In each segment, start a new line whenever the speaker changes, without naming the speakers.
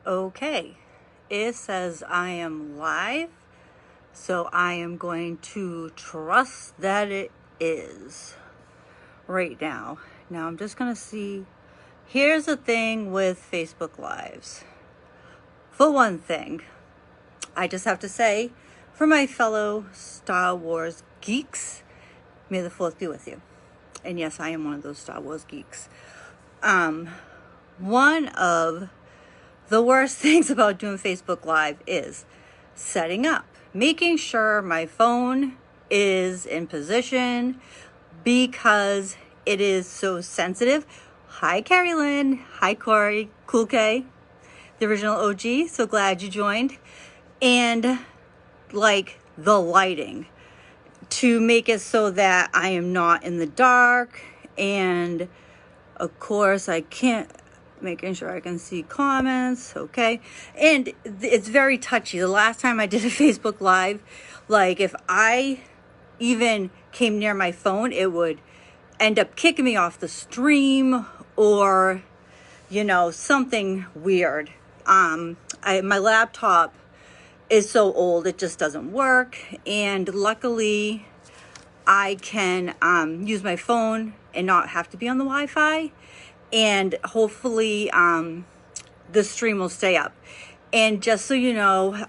Okay, it says I am live, so I am going to trust that it is right now. Now I'm just gonna see. Here's the thing with Facebook Lives. For one thing, I just have to say, for my fellow Star Wars geeks, may the fourth be with you. And yes, I am one of those Star Wars geeks. One of the worst things about doing Facebook Live is setting up, making sure my phone is in position because it is so sensitive. Hi, Carrie Lynn. Hi, Corey. Cool K, the original OG. So glad you joined. And like the lighting to make it so that I am not in the dark. And of course, I can't. Making sure I can see comments, okay? And it's very touchy. The last time I did a Facebook Live, like if I even came near my phone, it would end up kicking me off the stream or, something weird. My laptop is so old, it just doesn't work. And luckily, I can use my phone and not have to be on the Wi-Fi. And hopefully the stream will stay up. And just so you know,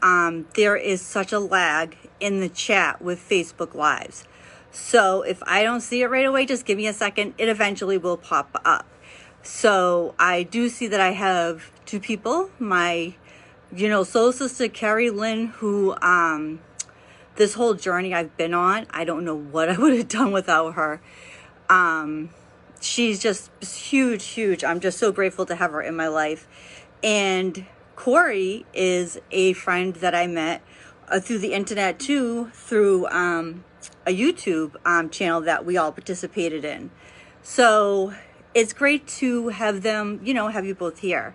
there is such a lag in the chat with Facebook Lives. So if I don't see it right away, just give me a second. It eventually will pop up. So I do see that I have two people. My, soul sister, Carrie Lynn, who this whole journey I've been on, I don't know what I would have done without her. She's just huge. I'm just so grateful to have her in my life. And Corey is a friend that I met through the internet too, through a YouTube channel that we all participated in. So it's great to have them, have you both here.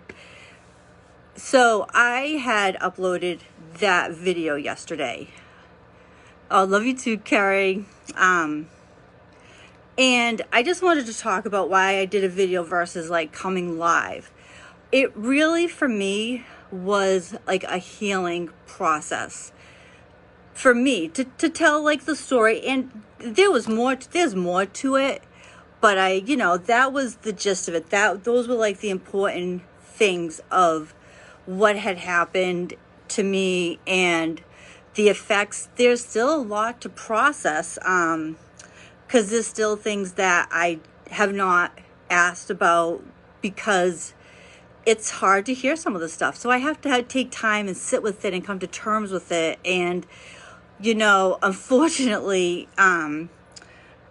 So I had uploaded that video yesterday. I love you too, Carrie. And I just wanted to talk about why I did a video versus like coming live. It really, for me, was like a healing process for me to tell like the story. And there's more to it, but that was the gist of it. Those were like the important things of what had happened to me and the effects. There's still a lot to process. Because there's still things that I have not asked about because it's hard to hear some of the stuff. So I have to take time and sit with it and come to terms with it. And, unfortunately,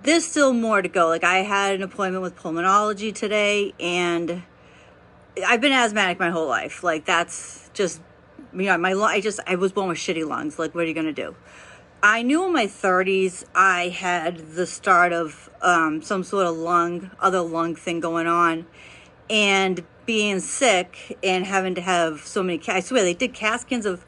there's still more to go. Like I had an appointment with pulmonology today and I've been asthmatic my whole life. Like that's just, I was born with shitty lungs. Like, what are you going to do? I knew in my 30s I had the start of some sort of other lung thing going on, and being sick and having to have so many, I swear they did CAT scans of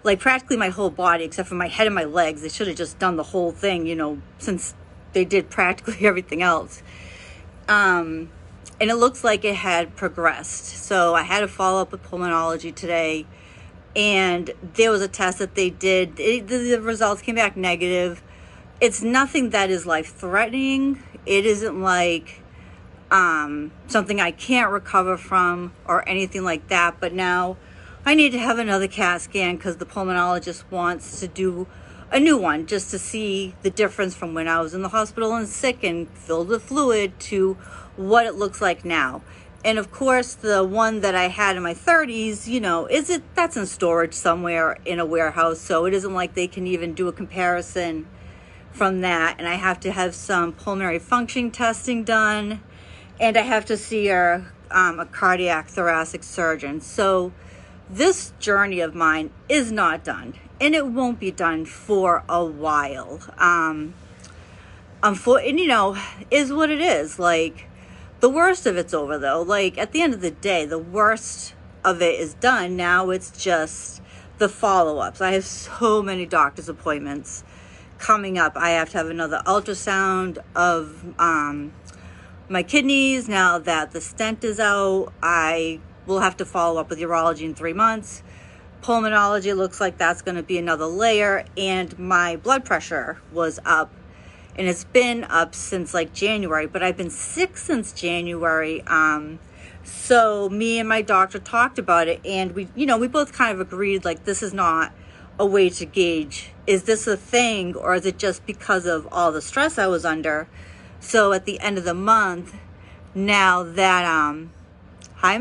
like practically my whole body except for my head and my legs. They should have just done the whole thing, since they did practically everything else. And it looks like it had progressed. So I had to follow up with pulmonology today. And there was a test that they did. The results came back negative. It's nothing that is life-threatening. It isn't like something I can't recover from or anything like that. But now I need to have another CAT scan because the pulmonologist wants to do a new one just to see the difference from when I was in the hospital and sick and filled with fluid to what it looks like now. And of course, the one that I had in my 30s, that's in storage somewhere in a warehouse. So it isn't like they can even do a comparison from that. And I have to have some pulmonary function testing done. And I have to see a cardiac thoracic surgeon. So this journey of mine is not done. And it won't be done for a while. Is what it is. Like, the worst of it's over though. Like at the end of the day, the worst of it is done. Now it's just the follow-ups. I have so many doctor's appointments coming up. I have to have another ultrasound of my kidneys now that the stent is out. I we'll have to follow up with urology in 3 months. Pulmonology looks like that's going to be another layer. And my blood pressure was up, and it's been up since like January, but I've been sick since January. So me and my doctor talked about it, and we both kind of agreed, like, this is not a way to gauge, is this a thing, or is it just because of all the stress I was under? So at the end of the month, now that, hi,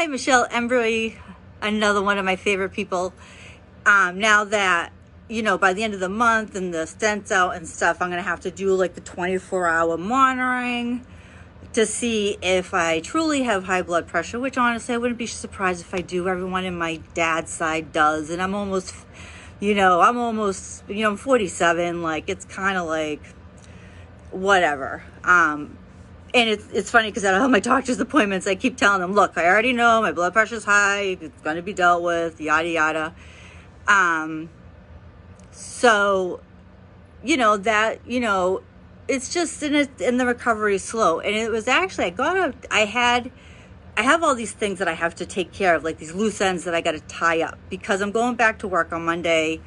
Michelle Embry, another one of my favorite people. Now that, by the end of the month and the stents out and stuff, I'm going to have to do like the 24-hour monitoring to see if I truly have high blood pressure, which honestly, I wouldn't be surprised if I do. Everyone in my dad's side does. And I'm almost, I'm 47. Like, it's kind of like, whatever. And it's funny because at all my doctor's appointments, I keep telling them, look, I already know my blood pressure's high. It's going to be dealt with, yada, yada. So, it's just in the recovery slow. And it was actually, I have all these things that I have to take care of, like these loose ends that I got to tie up, because I'm going back to work on Monday,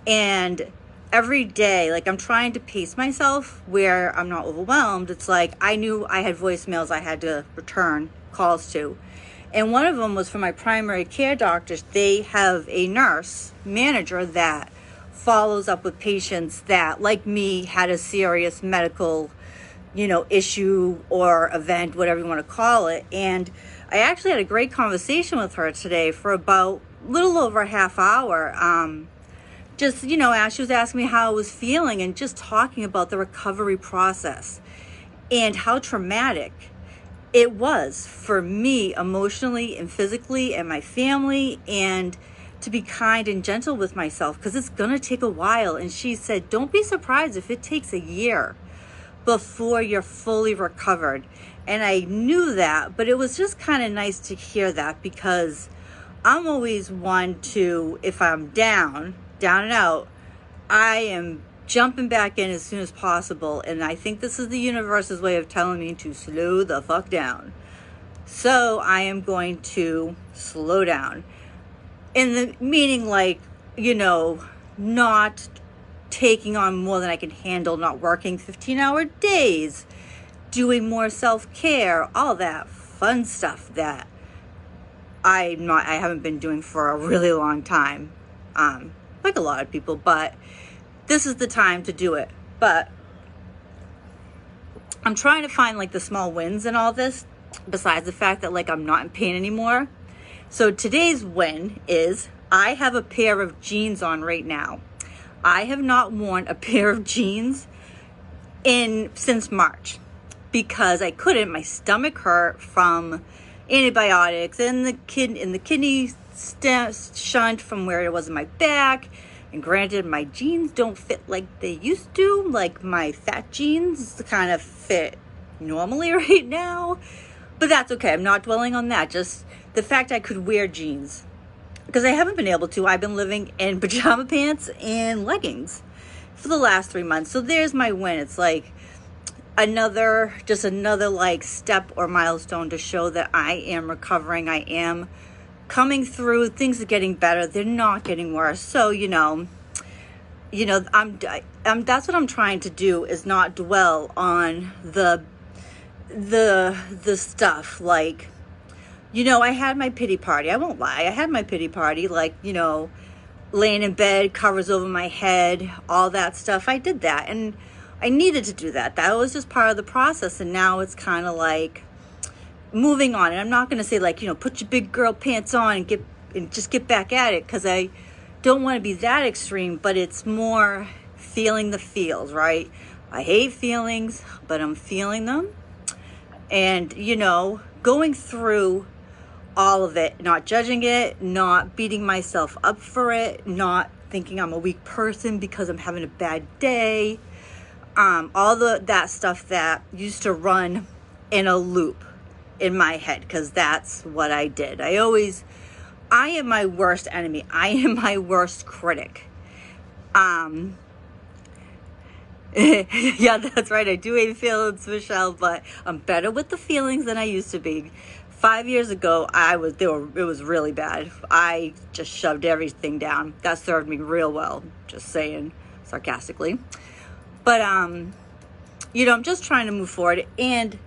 and every day, like, I'm trying to pace myself where I'm not overwhelmed. It's like, I knew I had voicemails I had to return calls to. And one of them was for my primary care doctors. They have a nurse manager that follows up with patients that, like me, had a serious medical, issue or event, whatever you want to call it. And I actually had a great conversation with her today for about a little over a half hour. Just, as she was asking me how I was feeling and just talking about the recovery process and how traumatic it was for me emotionally and physically and my family, and to be kind and gentle with myself, because it's going to take a while. And she said, don't be surprised if it takes a year before you're fully recovered. And I knew that, but it was just kind of nice to hear that, because I'm always one to, if I'm down and out, I am jumping back in as soon as possible. And I think this is the universe's way of telling me to slow the fuck down. So I am going to slow down. In the meaning, like, not taking on more than I can handle, not working 15-hour days, doing more self-care, all that fun stuff that I haven't been doing for a really long time. Like a lot of people, but this is the time to do it. But I'm trying to find like the small wins in all this, besides the fact that, like, I'm not in pain anymore. So today's win is I have a pair of jeans on right now. I have not worn a pair of jeans since March, because I couldn't. My stomach hurt from antibiotics and the kidney shunt from where it was in my back. And granted, my jeans don't fit like they used to. Like, my fat jeans kind of fit normally right now, but that's okay. I'm not dwelling on that. Just the fact I could wear jeans, because I haven't been able to. I've been living in pajama pants and leggings for the last 3 months. So there's my win. It's like another like step or milestone to show that I am recovering. I am coming through. Things are getting better. They're not getting worse. So, I'm that's what I'm trying to do, is not dwell on the stuff. Like, I had my pity party. I won't lie. I had my pity party, like, laying in bed, covers over my head, all that stuff. I did that, and I needed to do that. That was just part of the process. And now it's kind of like moving on. And I'm not going to say, like, put your big girl pants on and just get back at it, because I don't want to be that extreme, but it's more feeling the feels, right? I hate feelings, but I'm feeling them. And, going through all of it, not judging it, not beating myself up for it, not thinking I'm a weak person because I'm having a bad day. All that stuff that used to run in a loop in my head, because that's what I did. I am my worst enemy. I am my worst critic. Yeah, that's right. I do hate feelings, Michelle, but I'm better with the feelings than I used to be. 5 years ago, it was really bad. I just shoved everything down. That served me real well, just saying sarcastically. But, you know, I'm just trying to move forward and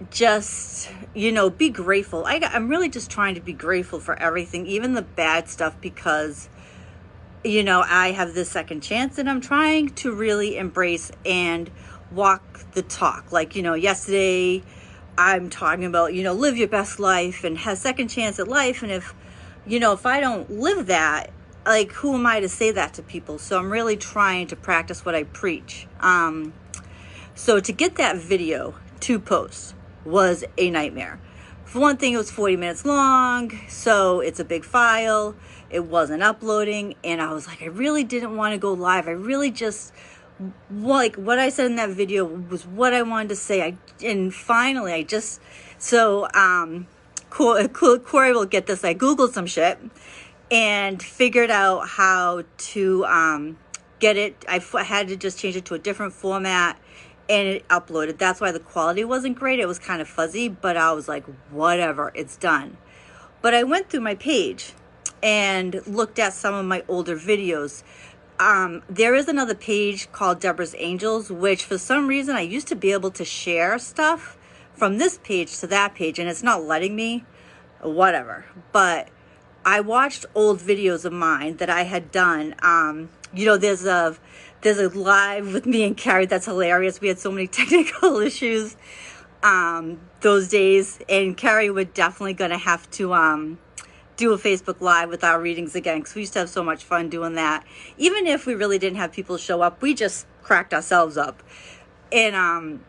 just, you know, be grateful. I'm really just trying to be grateful for everything, even the bad stuff, because, you know, I have this second chance and I'm trying to really embrace and walk the talk. Like, you know, yesterday I'm talking about, you know, live your best life and have second chance at life. And if, you know, if I don't live that, like, who am I to say that to people? So I'm really trying to practice what I preach. So to get that video to post was a nightmare. For one thing, it was 40 minutes long, so it's a big file. It wasn't uploading, and I was like, I really didn't want to go live. I really just, like, what I said in that video was what I wanted to say. And finally, Corey will get this. I Googled some shit and figured out how to get it. I had to just change it to a different format, and it uploaded. That's why the quality wasn't great. It was kind of fuzzy, but I was like, whatever, it's done. But I went through my page and looked at some of my older videos. There is another page called Deborah's Angels, which for some reason I used to be able to share stuff from this page to that page, and it's not letting me, whatever. But I watched old videos of mine that I had done. You know, there's a live with me and Carrie that's hilarious. We had so many technical issues those days, and Carrie would definitely gonna have to do a Facebook Live with our readings again, because we used to have so much fun doing that. Even if we really didn't have people show up, we just cracked ourselves up. And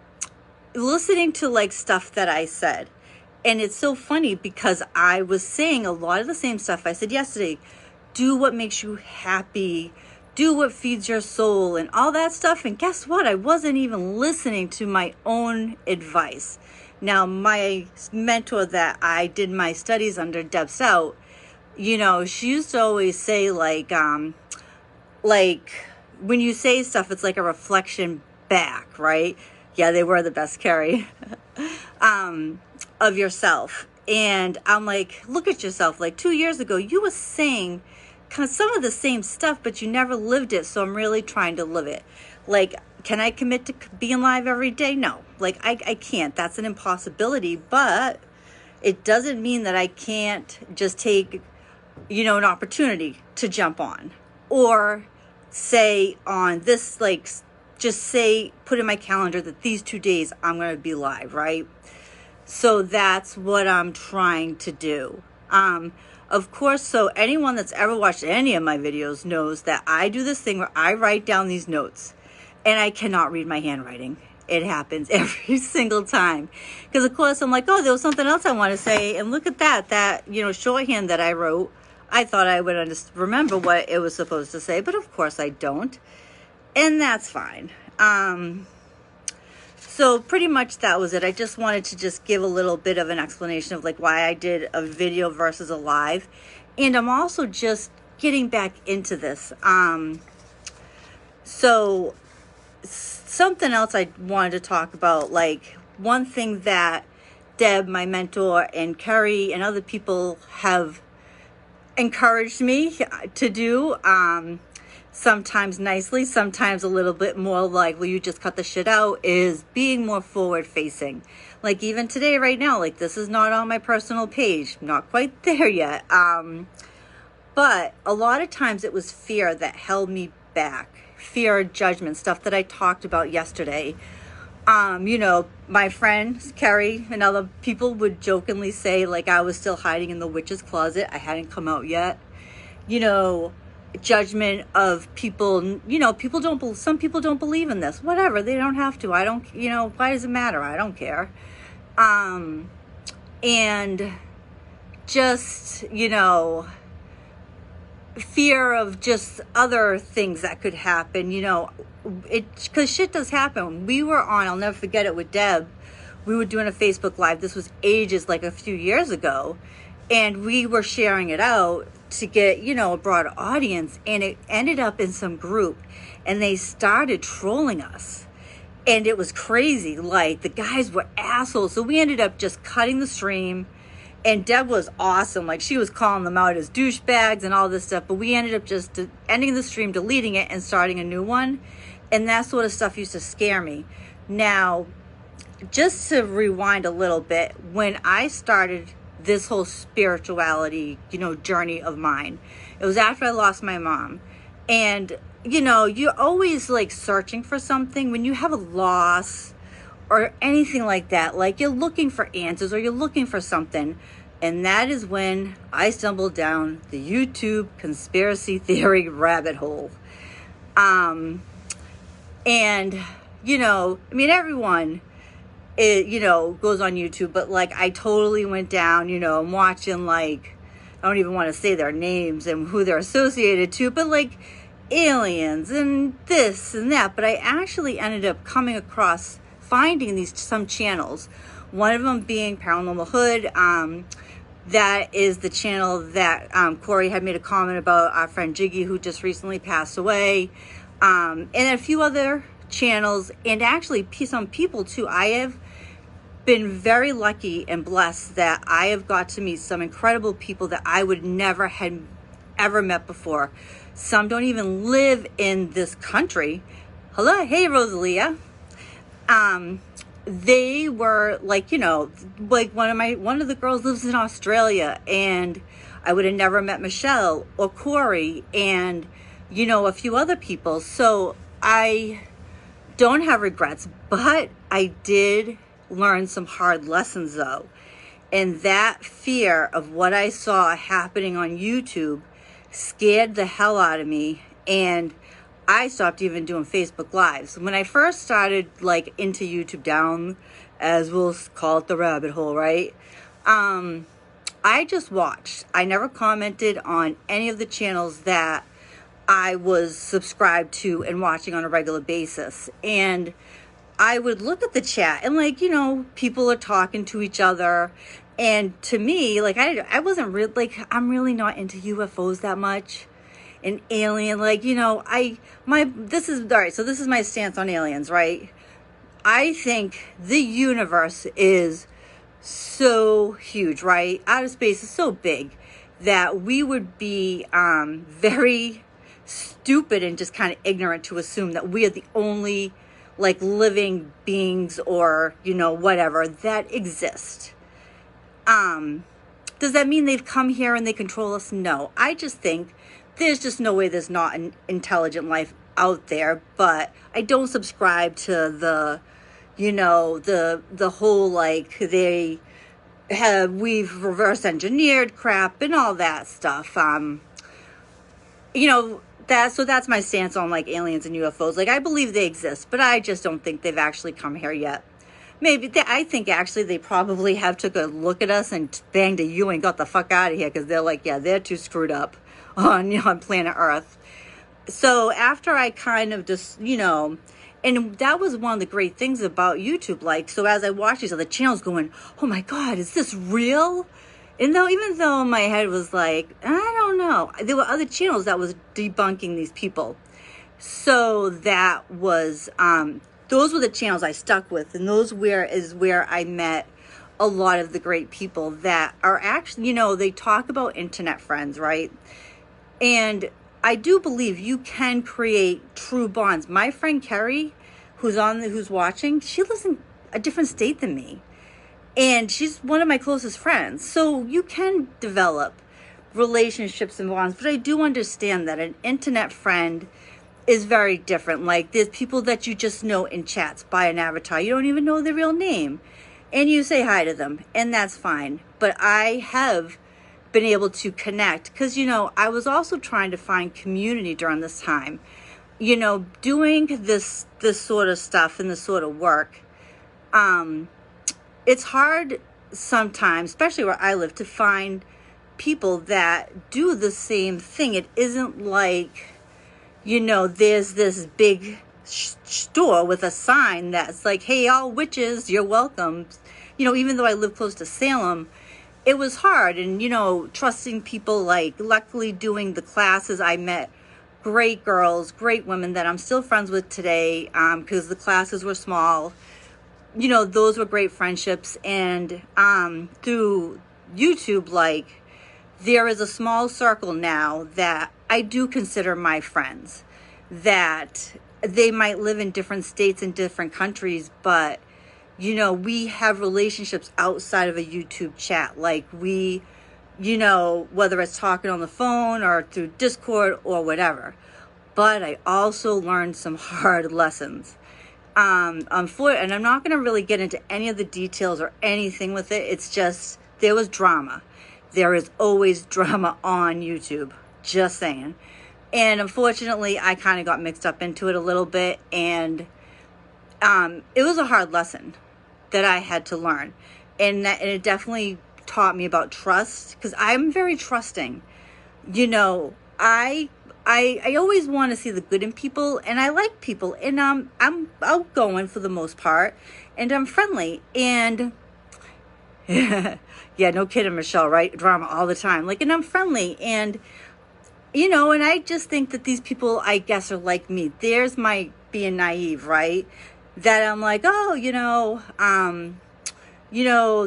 listening to like stuff that I said, and it's so funny because I was saying a lot of the same stuff I said yesterday. Do what makes you happy. Do what feeds your soul and all that stuff. And guess what? I wasn't even listening to my own advice. Now, my mentor that I did my studies under, Deb Stout, you know, she used to always say like when you say stuff, it's like a reflection back, right? Yeah, they were the best, Carrie, of yourself. And I'm like, look at yourself. Like 2 years ago, you were saying kind of some of the same stuff, but you never lived it. So I'm really trying to live it. Like, can I commit to being live every day? No, like I can't. That's an impossibility, but it doesn't mean that I can't just take, you know, an opportunity to jump on, or say on this, like, just say, put in my calendar that these 2 days I'm going to be live, right? So that's what I'm trying to do. Of course, so anyone that's ever watched any of my videos knows that I do this thing where I write down these notes, and I cannot read my handwriting. It happens every single time. Because of course I'm like, oh, there was something else I want to say, and look at that, you know, shorthand that I wrote. I thought I would remember what it was supposed to say, but of course I don't. And that's fine. So pretty much that was it. I just wanted to just give a little bit of an explanation of like why I did a video versus a live. And I'm also just getting back into this. So something else I wanted to talk about, like one thing that Deb, my mentor, and Carrie and other people have encouraged me to do, sometimes nicely, sometimes a little bit more like, will you just cut the shit out, is being more forward facing. Like even today, right now, like this is not on my personal page, not quite there yet. But a lot of times it was fear that held me back, fear, judgment, stuff that I talked about yesterday. You know, my friend Carrie and other people would jokingly say like I was still hiding in the witch's closet. I hadn't come out yet. You know, judgment of people, you know, some people don't believe in this, whatever, they don't have to, I don't, you know, why does it matter, I don't care. And just, you know, fear of just other things that could happen, you know, because shit does happen. We were on, I'll never forget it, with Deb, we were doing a Facebook Live, this was ages, like a few years ago, and we were sharing it out to get, you know, a broad audience, and it ended up in some group, and they started trolling us, and it was crazy. Like the guys were assholes, so we ended up just cutting the stream, And Deb was awesome. Like, she was calling them out as douchebags and all this stuff. But we ended up just ending the stream, deleting it, and starting a new one. And that sort of stuff used to scare me. Now, just to rewind a little bit, when I started this whole spirituality, journey of mine, it was after I lost my mom. And, you're always like searching for something when you have a loss or anything like that. Like, you're looking for answers or you're looking for something. And that is when I stumbled down the YouTube conspiracy theory rabbit hole. And, everyone, goes on YouTube, but like, I totally went down, I'm watching, like, I don't even want to say their names and who they're associated to, but like aliens and this and that. But I actually ended up coming across finding some channels, one of them being Paranormal Hood. That is the channel that Corey had made a comment about, our friend Jiggy, who just recently passed away, and a few other channels, and actually some people too. I have been very lucky and blessed that I have got to meet some incredible people that I would never had ever met before. Some don't even live in this country. Hello, hey Rosalia. They were like, like one of the girls lives in Australia, and I would have never met Michelle or Corey and, a few other people. So I don't have regrets, but I did learn some hard lessons though. And that fear of what I saw happening on YouTube scared the hell out of me. And I stopped even doing Facebook Lives. When I first started like into YouTube, down, as we'll call it, the rabbit hole, right? I just watched. I never commented on any of the channels that I was subscribed to and watching on a regular basis. And I would look at the chat and like, people are talking to each other. And to me, like, I wasn't really, like, I'm really not into UFOs that much. An alien, like, this is all right. So this is my stance on aliens, right? I think the universe is so huge, right? Outer space is so big that we would be very stupid and just kind of ignorant to assume that we are the only like living beings or whatever that exist. Does that mean they've come here and they control us? No, I just think there's just no way there's not an intelligent life out there. But I don't subscribe to the the whole like we've reverse engineered crap and all that stuff. That's my stance on like aliens and UFOs. Like, I believe they exist, but I just don't think they've actually come here yet. I think actually they probably have took a look at us and banged a U and got the fuck out of here, because they're like, yeah, they're too screwed up on planet Earth. So after I kind of just, and that was one of the great things about YouTube. Like, so as I watched these other channels going, oh my God, is this real? And even though my head was like, I don't know, there were other channels that was debunking these people. So that was, those were the channels I stuck with. And those is where I met a lot of the great people that are actually, they talk about internet friends, right? And I do believe you can create true bonds. My friend Carrie, who's watching, she lives in a different state than me. And she's one of my closest friends. So you can develop relationships and bonds. But I do understand that an internet friend is very different. Like, there's people that you just know in chats by an avatar. You don't even know their real name. And you say hi to them. And that's fine. But I have been able to connect. Because, I was also trying to find community during this time. Doing this sort of stuff and this sort of work. It's hard sometimes, especially where I live, to find people that do the same thing. It isn't like, there's this big store with a sign that's like, hey, all witches, you're welcome. Even though I live close to Salem, it was hard. And, trusting people, like, luckily doing the classes, I met great girls, great women that I'm still friends with today, because the classes were small. Those were great friendships. And through YouTube, like, there is a small circle now that I do consider my friends, that they might live in different states and different countries, but we have relationships outside of a YouTube chat. Like, we, whether it's talking on the phone or through Discord or whatever. But I also learned some hard lessons. And I'm not going to really get into any of the details or anything with it. It's just, there was drama. There is always drama on YouTube. Just saying. And unfortunately, I kind of got mixed up into it a little bit. And it was a hard lesson that I had to learn. And it definitely taught me about trust, because I'm very trusting. I always want to see the good in people, and I like people, and I'm outgoing for the most part, and I'm friendly, and yeah, no kidding, Michelle, right? Drama all the time, like, and I'm friendly, and and I just think that these people, I guess, are like me. There's my being naive, right? That I'm like, oh,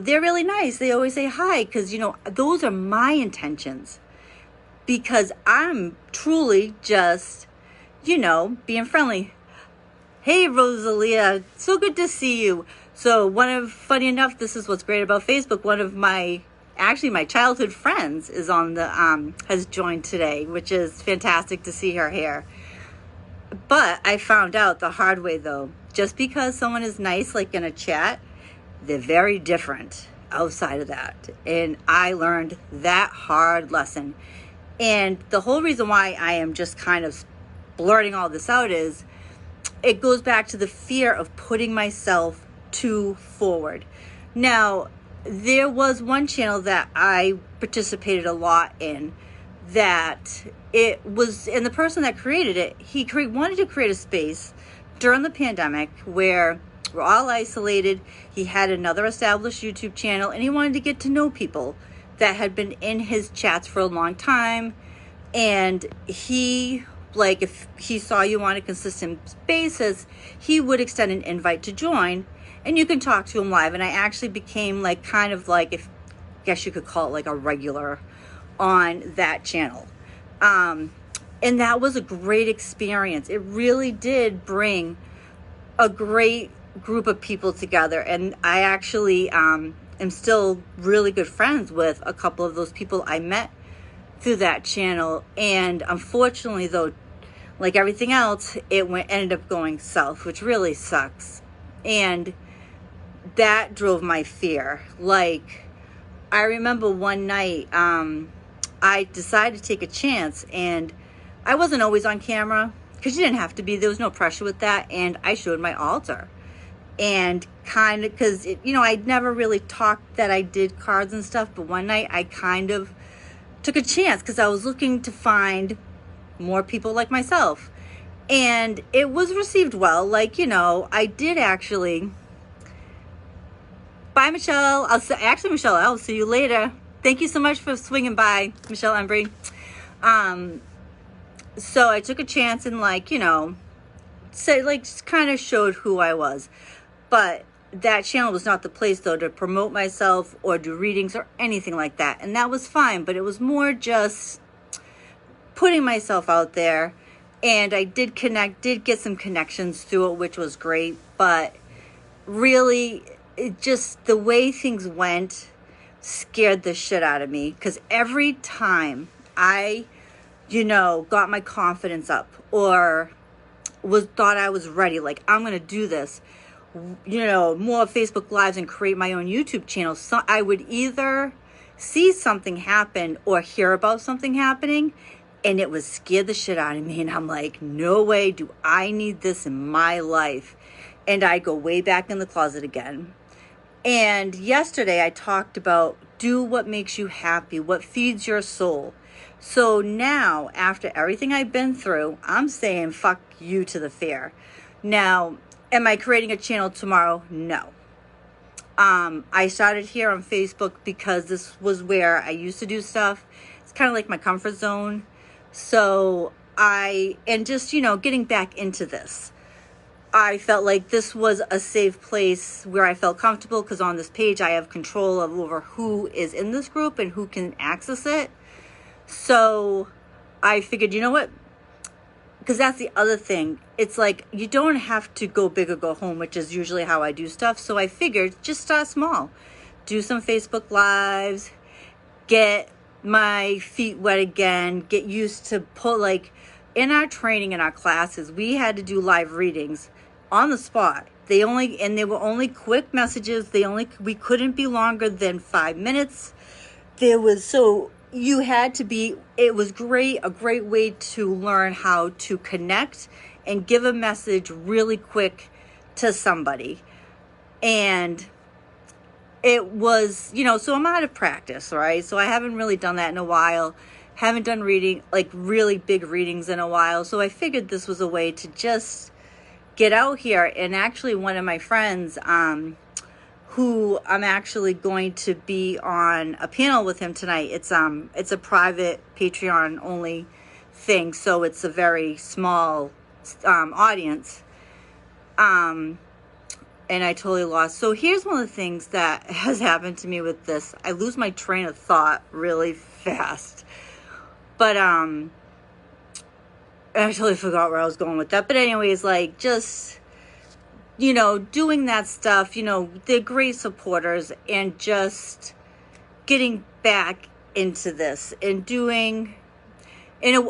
they're really nice. They always say hi, because those are my intentions. Because I'm truly just, being friendly. Hey, Rosalia, so good to see you. So funny enough, this is what's great about Facebook. One of my childhood friends is has joined today, which is fantastic to see her here. But I found out the hard way, though, just because someone is nice, like in a chat, they're very different outside of that. And I learned that hard lesson. And the whole reason why I am just kind of blurting all this out is it goes back to the fear of putting myself too forward. Now, there was one channel that I participated a lot in, that it was, and the person that created it, he wanted to create a space during the pandemic where we're all isolated. He had another established YouTube channel, and he wanted to get to know people that had been in his chats for a long time. And he, like, if he saw you on a consistent basis, he would extend an invite to join, and you can talk to him live. And I actually became like, kind of like, I guess you could call it like a regular on that channel. And that was a great experience. It really did bring a great group of people together. And I actually am still really good friends with a couple of those people I met through that channel. And unfortunately, though, like everything else, it ended up going south, which really sucks. And that drove my fear. Like, I remember one night, I decided to take a chance, and I wasn't always on camera, because you didn't have to be. There was no pressure with that. And I showed my altar. And kind of, because, I'd never really talked that I did cards and stuff, but one night I kind of took a chance, because I was looking to find more people like myself. And it was received well. Like, I did actually. Bye, Michelle. Michelle, I'll see you later. Thank you so much for swinging by, Michelle Embry. So I took a chance and, just kind of showed who I was. But that channel was not the place, though, to promote myself or do readings or anything like that. And that was fine, but it was more just putting myself out there. And I did get some connections through it, which was great. But really, the way things went scared the shit out of me. Because every time I, got my confidence up or thought I was ready, like, I'm going to do this, more Facebook Lives and create my own YouTube channel, so I would either see something happen or hear about something happening, and it would scare the shit out of me. And I'm like, no way do I need this in my life. And I go way back in the closet again. And yesterday I talked about do what makes you happy, what feeds your soul. So now, after everything I've been through, I'm saying fuck you to the fear. Now, am I creating a channel tomorrow? No. I started here on Facebook because this was where I used to do stuff. It's kind of like my comfort zone. So getting back into this. I felt like this was a safe place where I felt comfortable, because on this page I have control over who is in this group and who can access it. So I figured, you know what? Because that's the other thing. It's like, you don't have to go big or go home, which is usually how I do stuff. So I figured, just start small. Do some Facebook Lives, get my feet wet again, get used to in our training, in our classes, we had to do live readings on the spot. They were only quick messages. We couldn't be longer than 5 minutes. It was a great way to learn how to connect and give a message really quick to somebody. And it was, so I'm out of practice, right? So I haven't really done that in a while. Haven't done really big readings in a while. So I figured this was a way to just get out here. And actually, one of my friends, who I'm actually going to be on a panel with him tonight. It's a private Patreon only thing, so it's a very small audience. And I totally lost. So here's one of the things that has happened to me with this. I lose my train of thought really fast. But I totally forgot where I was going with that. But anyways, just, doing that stuff, they're great supporters, and just getting back into this and doing, I know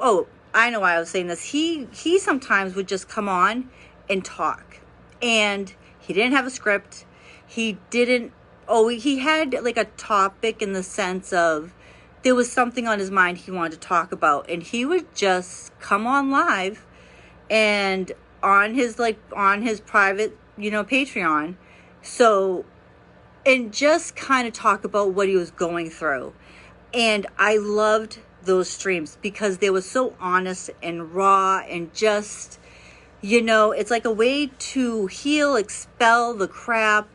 why I was saying this. He sometimes would just come on and talk, and he didn't have a script. He had a topic, in the sense of there was something on his mind he wanted to talk about, and he would just come on live and on his private, Patreon. So, and just kind of talk about what he was going through. And I loved those streams because they were so honest and raw, and just, it's like a way to heal, expel the crap.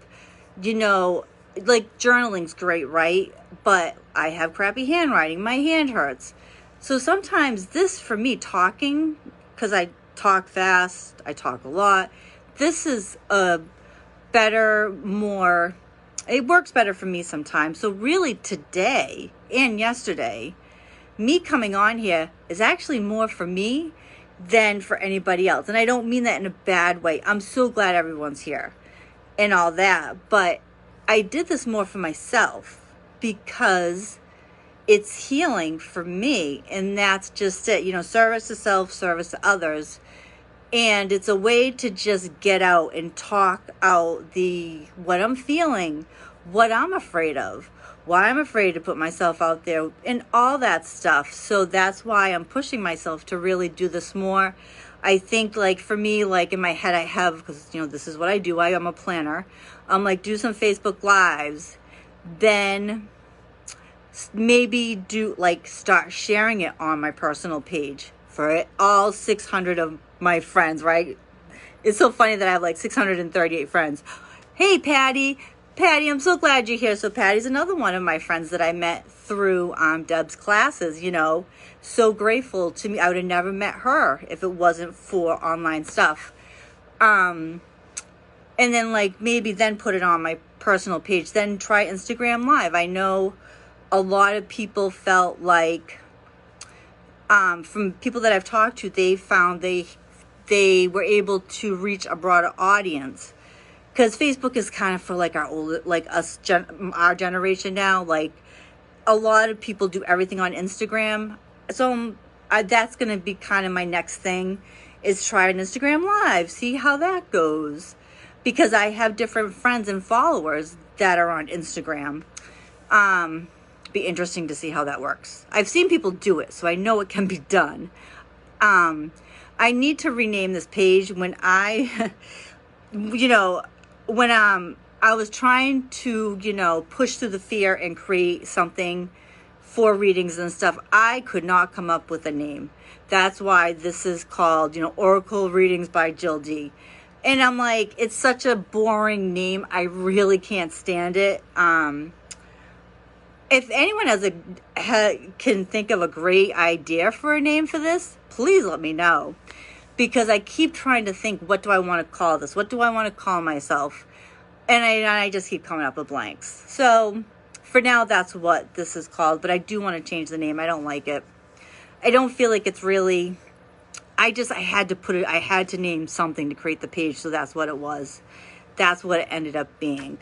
Journaling's great, right? But I have crappy handwriting. My hand hurts. So sometimes this, for me, talking, because I talk fast, I talk a lot, this is it works better for me sometimes. So really, today and yesterday, me coming on here is actually more for me than for anybody else. And I don't mean that in a bad way. I'm so glad everyone's here and all that. But I did this more for myself because it's healing for me. And that's just it. Service to self, service to others. And it's a way to just get out and talk out what I'm feeling, what I'm afraid of, why I'm afraid to put myself out there, and all that stuff. So that's why I'm pushing myself to really do this more. I think, for me, in my head, I have, because, this is what I do. I'm a planner. I'm do some Facebook Lives, then maybe start sharing it on my personal page for all 600 of my friends, right? It's so funny that I have 638 friends. Hey, Patty, I'm so glad you're here. So Patty's another one of my friends that I met through Deb's classes, so grateful to me. I would have never met her if it wasn't for online stuff. And then maybe then put it on my personal page, then try Instagram Live. I know a lot of people felt from people that I've talked to, they found they were able to reach a broader audience, because Facebook is kind of for our older, our generation now. A lot of people do everything on Instagram. So that's going to be kind of my next thing, is try an Instagram Live, see how that goes, because I have different friends and followers that are on Instagram. Be interesting to see how that works. I've seen people do it, so I know it can be done. I need to rename this page. When I was trying to, push through the fear and create something for readings and stuff, I could not come up with a name. That's why this is called, Oracle Readings by Jill D. And I'm it's such a boring name. I really can't stand it. If anyone can think of a great idea for a name for this, please let me know. because I keep trying to think, what do I want to call this? What do I want to call myself? And I just keep coming up with blanks. So for now, that's what this is called. But I do want to change the name. I don't like it. I don't feel like it's really... I had to put it... I had to name something to create the page. So that's what it was. That's what it ended up being.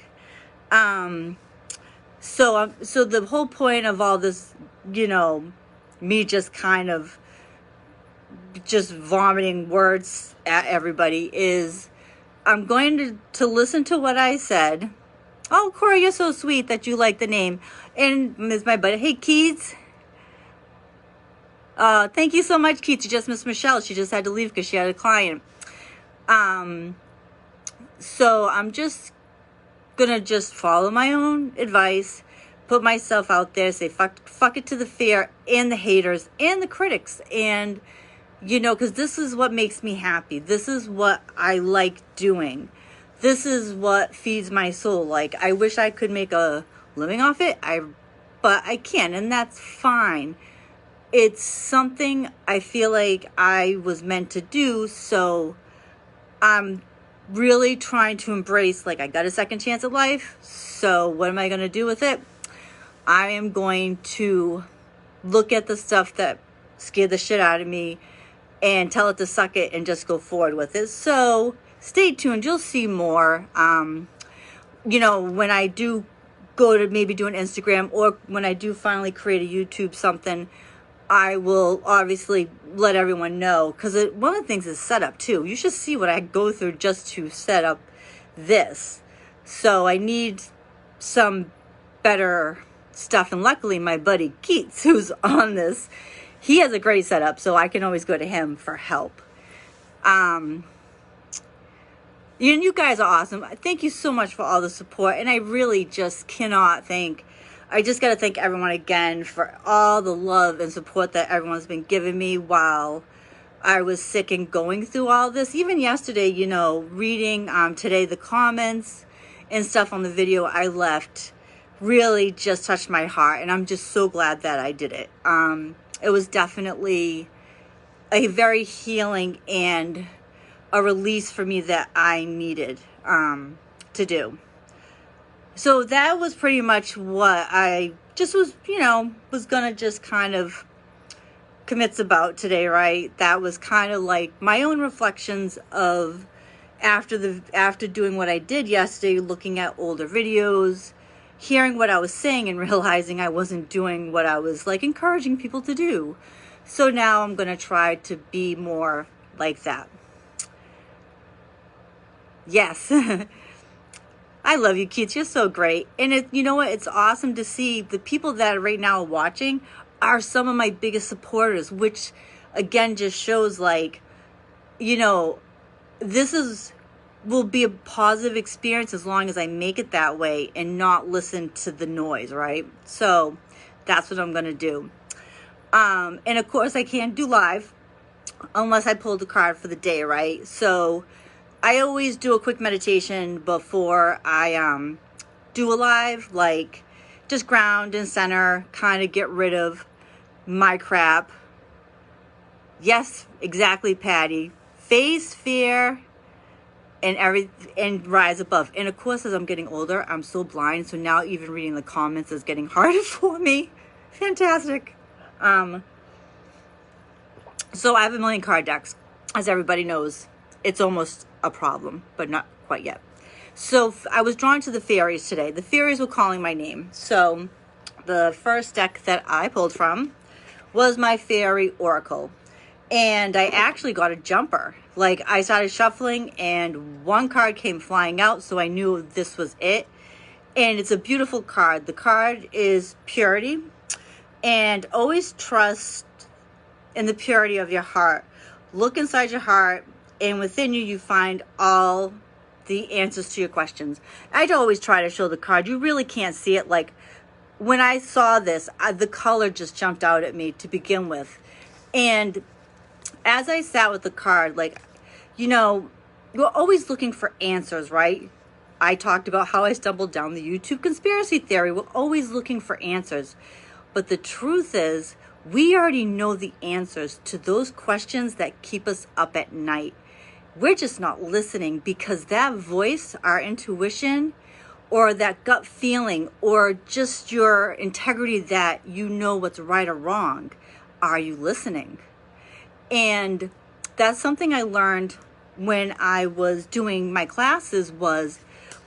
So the whole point of all this, you know, me just kind of just vomiting words at everybody, is I'm going to listen to what I said. Oh, Cora, you're so sweet that you like the name. And Ms. My buddy, hey, Keats. Thank you so much, Keats. You just missed Michelle. She just had to leave because she had a client. So I'm just gonna just follow my own advice, put myself out there, say fuck it to the fear and the haters and the critics. And, you know, because this is what makes me happy. This is what I like doing. This is what feeds my soul. Like, I wish I could make a living off it, but I can't, and that's fine. It's something I feel like I was meant to do, so I'm really trying to embrace, like, I got a second chance at life, so what am I going to do with it? I am going to look at the stuff that scared the shit out of me and tell it to suck it and just go forward with it. So stay tuned. You'll see more. You know, when I do go to maybe do an Instagram, or when I do finally create a YouTube something, I will obviously let everyone know, because one of the things is setup too. You should see what I go through just to set up this. So I need some better stuff, and luckily my buddy Keats, who's on this, he has a great setup, so I can always go to him for help. You guys are awesome. Thank you so much for all the support, and I really just cannot thank... I just got to thank everyone again for all the love and support that everyone's been giving me while I was sick and going through all this. Even yesterday, you know, reading today the comments and stuff on the video I left really just touched my heart, and I'm just so glad that I did it. It was definitely a very healing and a release for me that I needed to do. So that was pretty much what I just was, you know, was going to just kind of commits about today, right? That was kind of like my own reflections of after doing what I did yesterday, looking at older videos, hearing what I was saying and realizing I wasn't doing what I was like encouraging people to do. So now I'm going to try to be more like that. Yes. I love you, Keats. You're so great. And you know what? It's awesome to see the people that right now are watching are some of my biggest supporters, which again just shows, like, you know, this will be a positive experience as long as I make it that way and not listen to the noise, right? So that's what I'm going to do. And of course I can't do live unless I pull the card for the day, right? So I always do a quick meditation before I do a live, like just ground and center, kind of get rid of my crap. Yes, exactly, Patty. Face fear and rise above. And of course, as I'm getting older, I'm so blind, so now even reading the comments is getting harder for me. Fantastic. So I have a million card decks, as everybody knows. It's almost a problem, but not quite yet. So I was drawn to the fairies today. The fairies were calling my name. So the first deck that I pulled from was my fairy oracle. And I actually got a jumper. Like, I started shuffling and one card came flying out, so I knew this was it. And it's a beautiful card. The card is purity. And always trust in the purity of your heart. Look inside your heart, and within you, you find all the answers to your questions. I'd always try to show the card. You really can't see it. Like, when I saw this, the color just jumped out at me to begin with. And as I sat with the card, like, you know, you're always looking for answers, right? I talked about how I stumbled down the YouTube conspiracy theory. We're always looking for answers. But the truth is, We already know the answers to those questions that keep us up at night. We're just not listening because that voice, our intuition, or that gut feeling, or just your integrity that you know what's right or wrong, are you listening? And that's something I learned when I was doing my classes was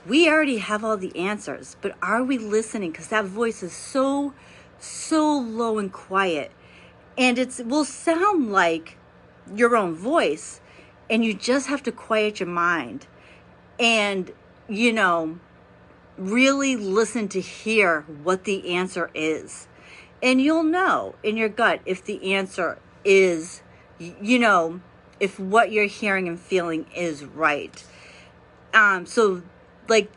we already have all the answers, but are we listening? Because that voice is so low and quiet. And it will sound like your own voice. And you just have to quiet your mind. And, really listen to hear what the answer is. And you'll know in your gut if the answer is, if what you're hearing and feeling is right. So like,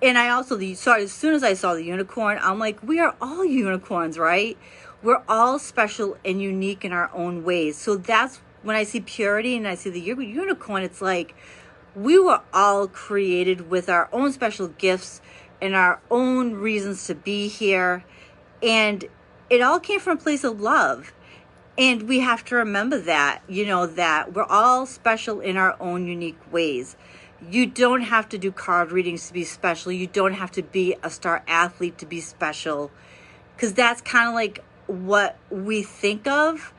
and I also saw, as soon as I saw the unicorn, I'm like, we are all unicorns, right? We're all special and unique in our own ways. So that's when I see purity and I see the unicorn, it's like we were all created with our own special gifts and our own reasons to be here. And it all came from a place of love. And we have to remember that, that we're all special in our own unique ways. You don't have to do card readings to be special. You don't have to be a star athlete to be special. Because that's kind of like what we think of.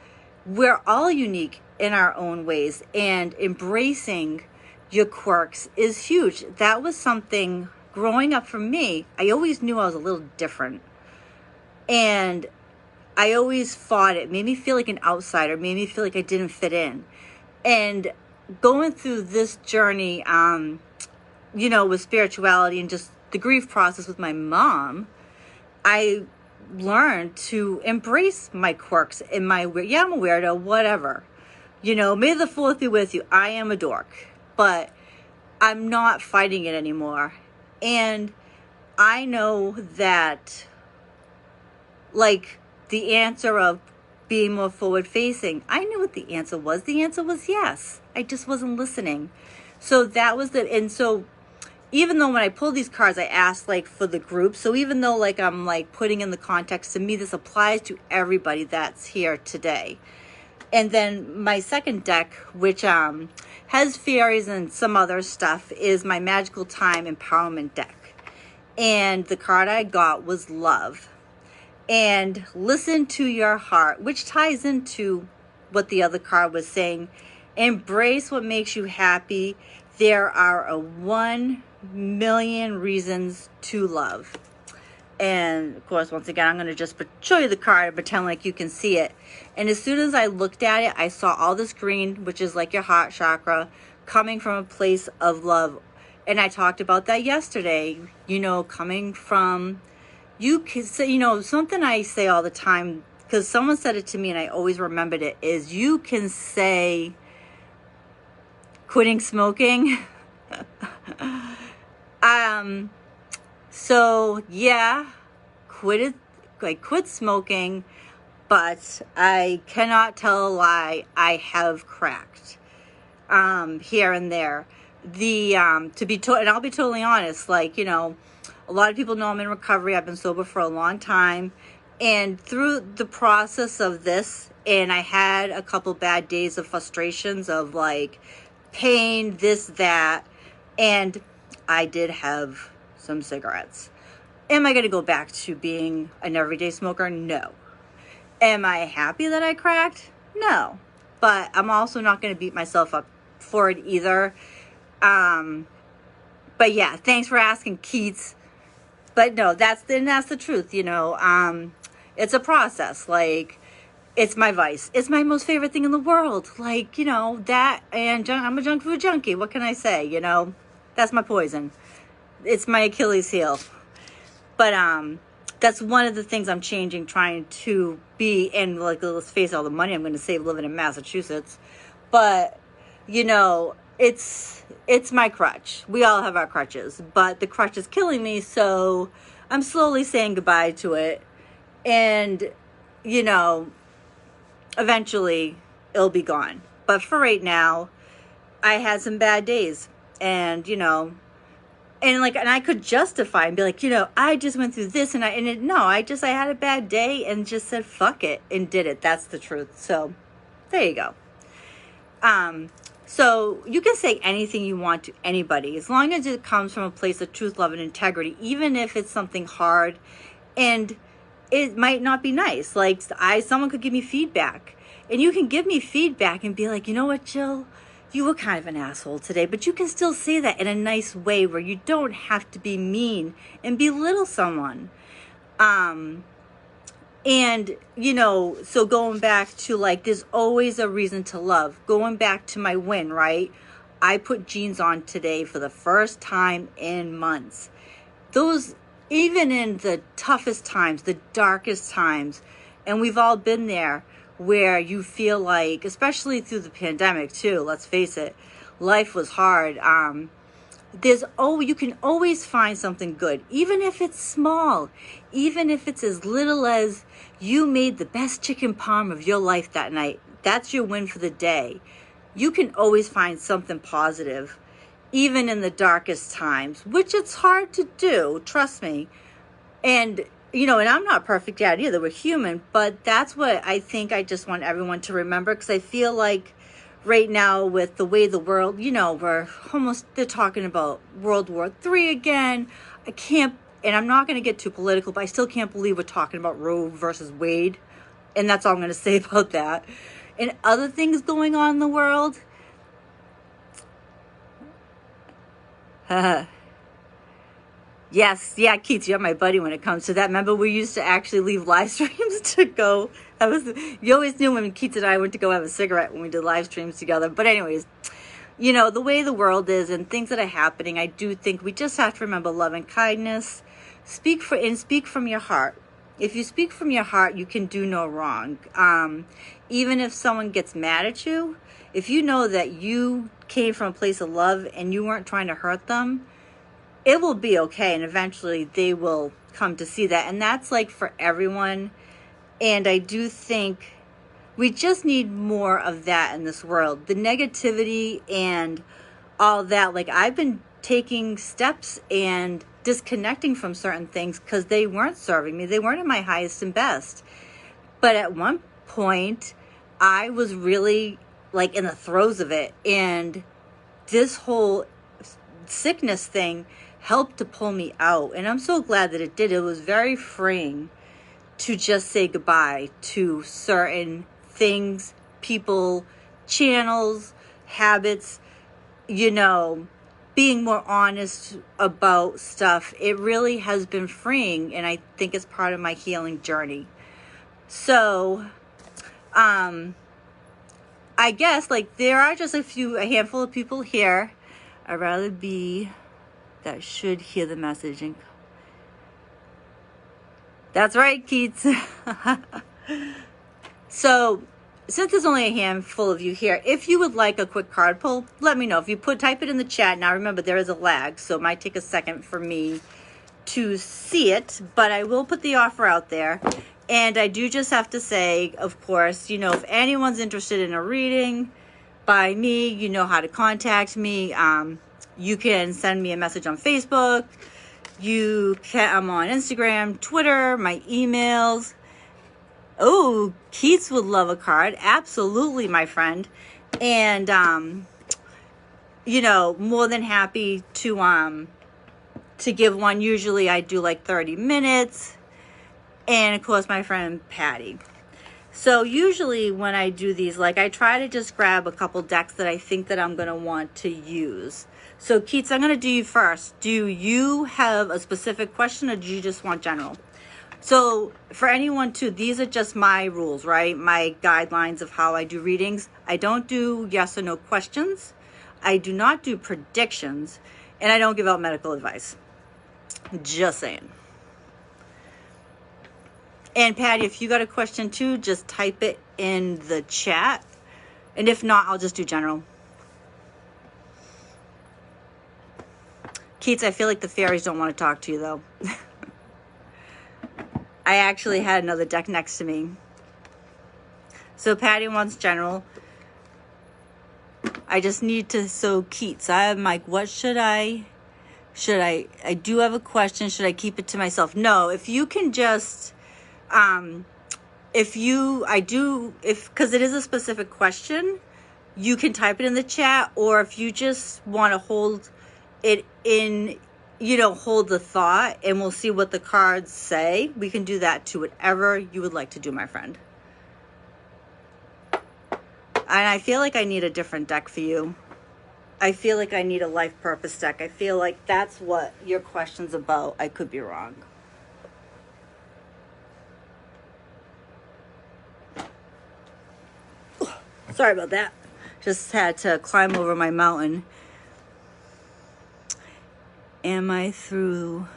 We're all unique in our own ways. And embracing your quirks is huge. That was something growing up for me. I always knew I was a little different. And I always fought it. Made me feel like an outsider. Made me feel like I didn't fit in. And going through this journey, with spirituality and just the grief process with my mom, I learned to embrace my quirks and I'm a weirdo, whatever. May the fourth be with you. I am a dork, but I'm not fighting it anymore. And I know that, like, the answer of being more forward facing, I knew what the answer was. The answer was yes. I just wasn't listening. So that was and so even though when I pulled these cards, I asked like for the group. So even though like I'm like putting in the context, to me, this applies to everybody that's here today. And then my second deck, which has fairies and some other stuff, is my Magical Time Empowerment deck. And the card I got was Love. And listen to your heart, which ties into what the other card was saying. Embrace what makes you happy. There are 1,000,000 reasons to love. And of course, once again, I'm going to just show you the card and pretend like you can see it. And as soon as I looked at it, I saw all this green, which is like your heart chakra, coming from a place of love. And I talked about that yesterday, coming from, you can say, something I say all the time, because someone said it to me and I always remembered it, is you can say quitting smoking. So yeah, I quit smoking, but I cannot tell a lie. I have cracked, here and there. And I'll be totally honest, like, a lot of people know I'm in recovery. I've been sober for a long time. And through the process of this, and I had a couple bad days of frustrations of like pain, this, that, and I did have some cigarettes. Am I going to go back to being an everyday smoker? No. Am I happy that I cracked? No. But I'm also not going to beat myself up for it either. But yeah, thanks for asking, Keats. But no, that's the truth, it's a process. Like, it's my vice. It's my most favorite thing in the world. Like, that, and I'm a junk food junkie. What can I say? That's my poison. It's my Achilles heel. But that's one of the things I'm changing, trying to be, and like, let's face all the money I'm going to save living in Massachusetts. But, it's my crutch. We all have our crutches, but the crutch is killing me, so I'm slowly saying goodbye to it. And, eventually it'll be gone. But for right now, I had some bad days, and, And like, and I could justify and be like, I just went through this and I had a bad day and just said, fuck it, and did it. That's the truth. So there you go. So you can say anything you want to anybody, as long as it comes from a place of truth, love, and integrity, even if it's something hard and it might not be nice. Like someone could give me feedback, and you can give me feedback and be like, you know what, Jill, you were kind of an asshole today, but you can still say that in a nice way where you don't have to be mean and belittle someone. And, so going back to like, there's always a reason to love. Going back to my win, right? I put jeans on today for the first time in months. Those, even in the toughest times, the darkest times, and we've all been there, where you feel like, especially through the pandemic too, let's face it, life was hard. You can always find something good, even if it's small, even if it's as little as you made the best chicken parm of your life that night. That's your win for the day. You can always find something positive, even in the darkest times, which it's hard to do, trust me. And, and I'm not perfect yet either. We're human, but that's what I think I just want everyone to remember, because I feel like right now with the way the world, they're talking about World War III again. And I'm not going to get too political, but I still can't believe we're talking about Roe versus Wade. And that's all I'm going to say about that. And other things going on in the world. Yes, yeah, Keith, you're my buddy when it comes to that. Remember, we used to actually leave live streams to go. You always knew when Keith and I went to go have a cigarette when we did live streams together. But anyways, the way the world is and things that are happening, I do think we just have to remember love and kindness. Speak from your heart. If you speak from your heart, you can do no wrong. Even if someone gets mad at you, if you know that you came from a place of love and you weren't trying to hurt them, it will be okay. And eventually they will come to see that. And that's like for everyone. And I do think we just need more of that in this world. The negativity and all that. Like, I've been taking steps and disconnecting from certain things because they weren't serving me. They weren't at my highest and best. But at one point, I was really like in the throes of it. And this whole sickness thing helped to pull me out. And I'm so glad that it did. It was very freeing to just say goodbye to certain things, people, channels, habits, being more honest about stuff. It really has been freeing, and I think it's part of my healing journey. So, I guess like there are just a handful of people here. I'd rather be that should hear the message. And that's right, Keats. So, since there's only a handful of you here, if you would like a quick card pull, let me know. If you type it in the chat. Now, remember, there is a lag, so it might take a second for me to see it, but I will put the offer out there. And I do just have to say, of course, if anyone's interested in a reading by me, you know how to contact me. You can send me a message on Facebook. I'm on Instagram, Twitter, my emails. Oh, Keats would love a card. Absolutely, my friend. And, more than happy to give one. Usually I do like 30 minutes. And, of course, my friend Patty. So, usually when I do these, like, I try to just grab a couple decks that I think that I'm going to want to use. So, Keats, I'm going to do you first. Do you have a specific question, or do you just want general? So for anyone too, these are just my rules, right? My guidelines of how I do readings. I don't do yes or no questions. I do not do predictions, and I don't give out medical advice. Just saying. And Patty, if you got a question too, just type it in the chat. And if not, I'll just do general. Keats, I feel like the fairies don't want to talk to you though. I actually had another deck next to me. So Patty wants general. I just need to, so Keats, I'm like, what should I I do have a question. Should I keep it to myself? No, if you can just, because it is a specific question, you can type it in the chat, or if you just want to hold it in, hold the thought and we'll see what the cards say. We can do that too, whatever you would like to do, my friend. And I feel like I need a different deck for you. I feel like I need a life purpose deck. I feel like that's what your question's about. I could be wrong. Sorry about that. Just had to climb over my mountain. Am I through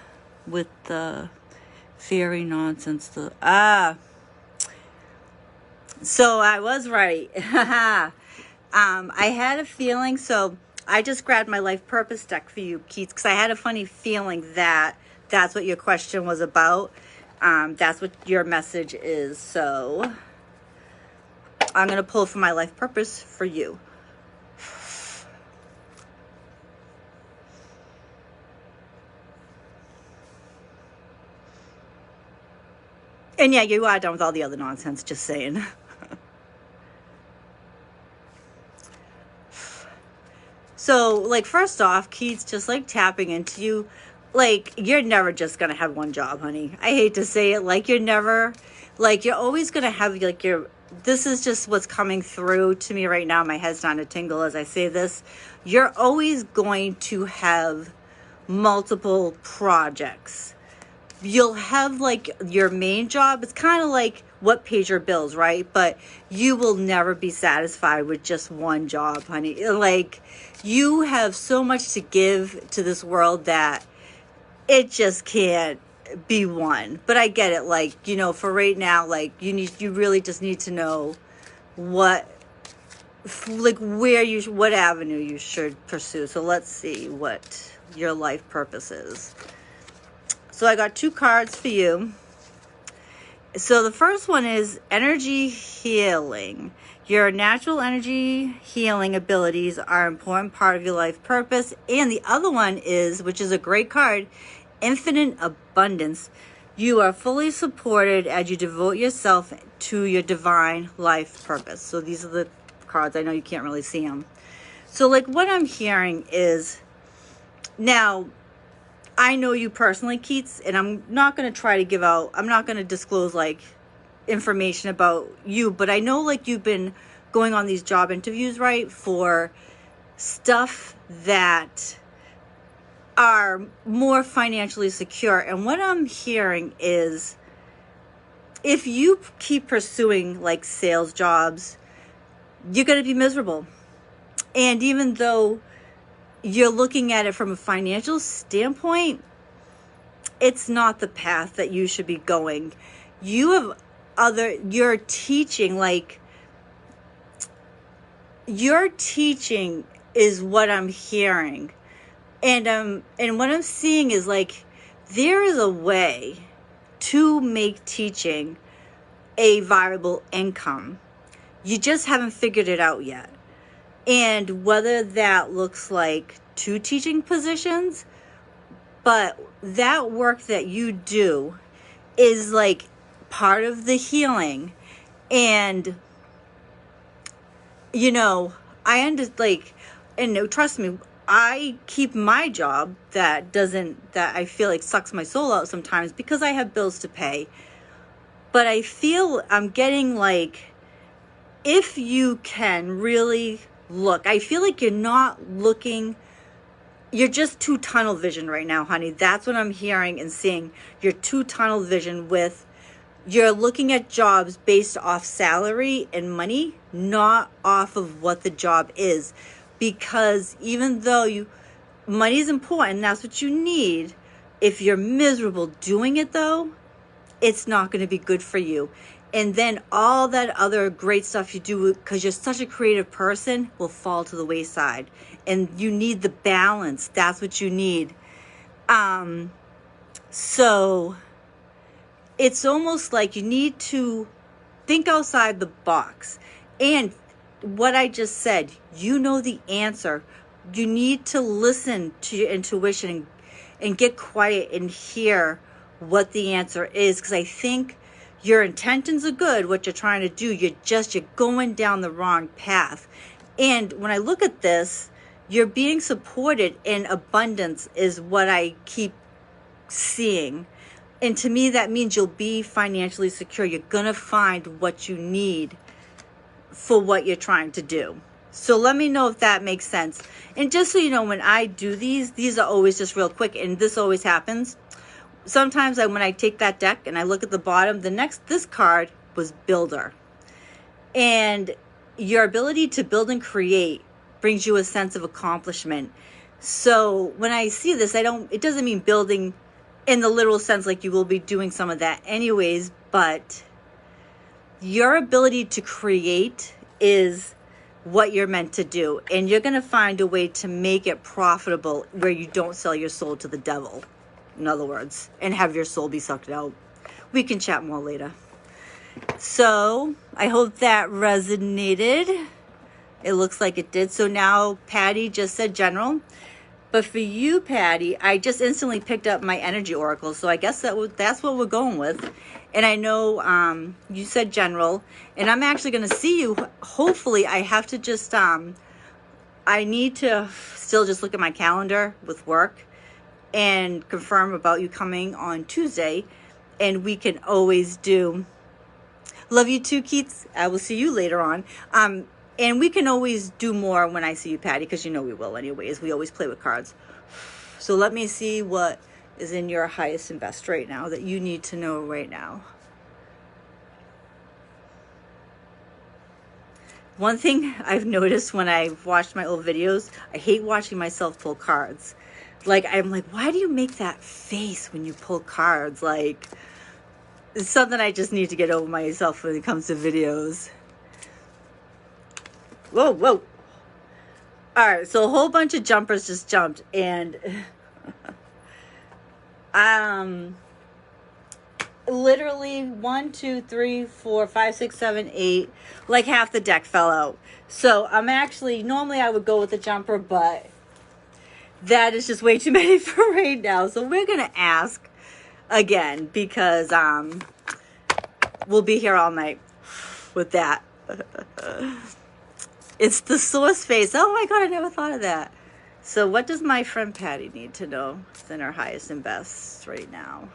with the fairy nonsense? So I was right. I had a feeling, so I just grabbed my life purpose deck for you, Keats, because I had a funny feeling that that's what your question was about. That's what your message is. So I'm going to pull for my life purpose for you. And yeah, you are done with all the other nonsense, just saying. So, like, first off, Keats, just like tapping into you, like, you're never just gonna have one job, honey. I hate to say it, like, you're always gonna have, like, this is just what's coming through to me right now. My head's starting to tingle as I say this. You're always going to have multiple projects. You'll have, like, your main job. It's kind of like what pays your bills, right? But you will never be satisfied with just one job, honey. Like, you have so much to give to this world that it just can't be one. But I get it. Like, for right now, like, you really just need to know what avenue you should pursue. So let's see what your life purpose is. So I got 2 cards for you. So the first one is energy healing. Your natural energy healing abilities are an important part of your life purpose. And the other one is, which is a great card, infinite abundance. You are fully supported as you devote yourself to your divine life purpose. So these are the cards. I know you can't really see them. So, like, what I'm hearing is, now, I know you personally, Keats, and I'm not going to disclose, like, information about you, but I know, like, you've been going on these job interviews, right, for stuff that are more financially secure. And what I'm hearing is, if you keep pursuing, like, sales jobs, you're going to be miserable. And even though you're looking at it from a financial standpoint, it's not the path that you should be going. You're teaching, like, your teaching is what I'm hearing. And what I'm seeing is, like, there is a way to make teaching a viable income. You just haven't figured it out yet. And whether that looks like 2 teaching positions, but that work that you do is, like, part of the healing. And, trust me, I keep my job that I feel like sucks my soul out sometimes because I have bills to pay. But I feel I'm getting, like, if you can really look, I feel like you're not looking, you're just too tunnel vision right now, honey. That's what I'm hearing and seeing. You're too tunnel vision you're looking at jobs based off salary and money, not off of what the job is. Because even though money is important, that's what you need. If you're miserable doing it, though, it's not going to be good for you. And then all that other great stuff you do, because you're such a creative person, will fall to the wayside. And you need the balance. That's what you need. So it's almost like you need to think outside the box. And what I just said, you know the answer. You need to listen to your intuition and get quiet and hear what the answer is, because I think your intentions are good, what you're trying to do, you're going down the wrong path. And when I look at this, you're being supported in abundance is what I keep seeing. And to me, that means you'll be financially secure. You're going to find what you need for what you're trying to do. So let me know if that makes sense. And just so you know, when I do these are always just real quick, and this always happens. Sometimes when I take that deck and I look at the bottom, this card was builder. And your ability to build and create brings you a sense of accomplishment. So when I see this, it doesn't mean building in the literal sense, like you will be doing some of that anyways, but your ability to create is what you're meant to do. And you're going to find a way to make it profitable where you don't sell your soul to the devil, in other words, and have your soul be sucked out. We can chat more later. So I hope that resonated. It looks like it did. So now Patty just said general. But for you, Patty, I just instantly picked up my energy oracle. So I guess that's what we're going with. And I know you said general. And I'm actually going to see you. Hopefully, I have to just, I need to still just look at my calendar with work and confirm about you coming on Tuesday. And we can always do. Love you too, Keats. I will see you later on. And we can always do more when I see you, Patty, because you know we will anyways. We always play with cards. So let me see what is in your highest and best right now that you need to know right now. One thing I've noticed when I've watched my old videos, I hate watching myself pull cards. I'm like, why do you make that face when you pull cards? Like, it's something I just need to get over myself when it comes to videos. Whoa, whoa. All right, so a whole bunch of jumpers just jumped, and literally 1, 2, 3, 4, 5, 6, 7, 8, like half the deck fell out. So I'm actually, normally I would go with the jumper, but that is just way too many for right now. So we're going to ask again, because we'll be here all night with that. It's the source face. Oh my God, I never thought of that. So what does my friend Patty need to know? It's in her highest and best right now.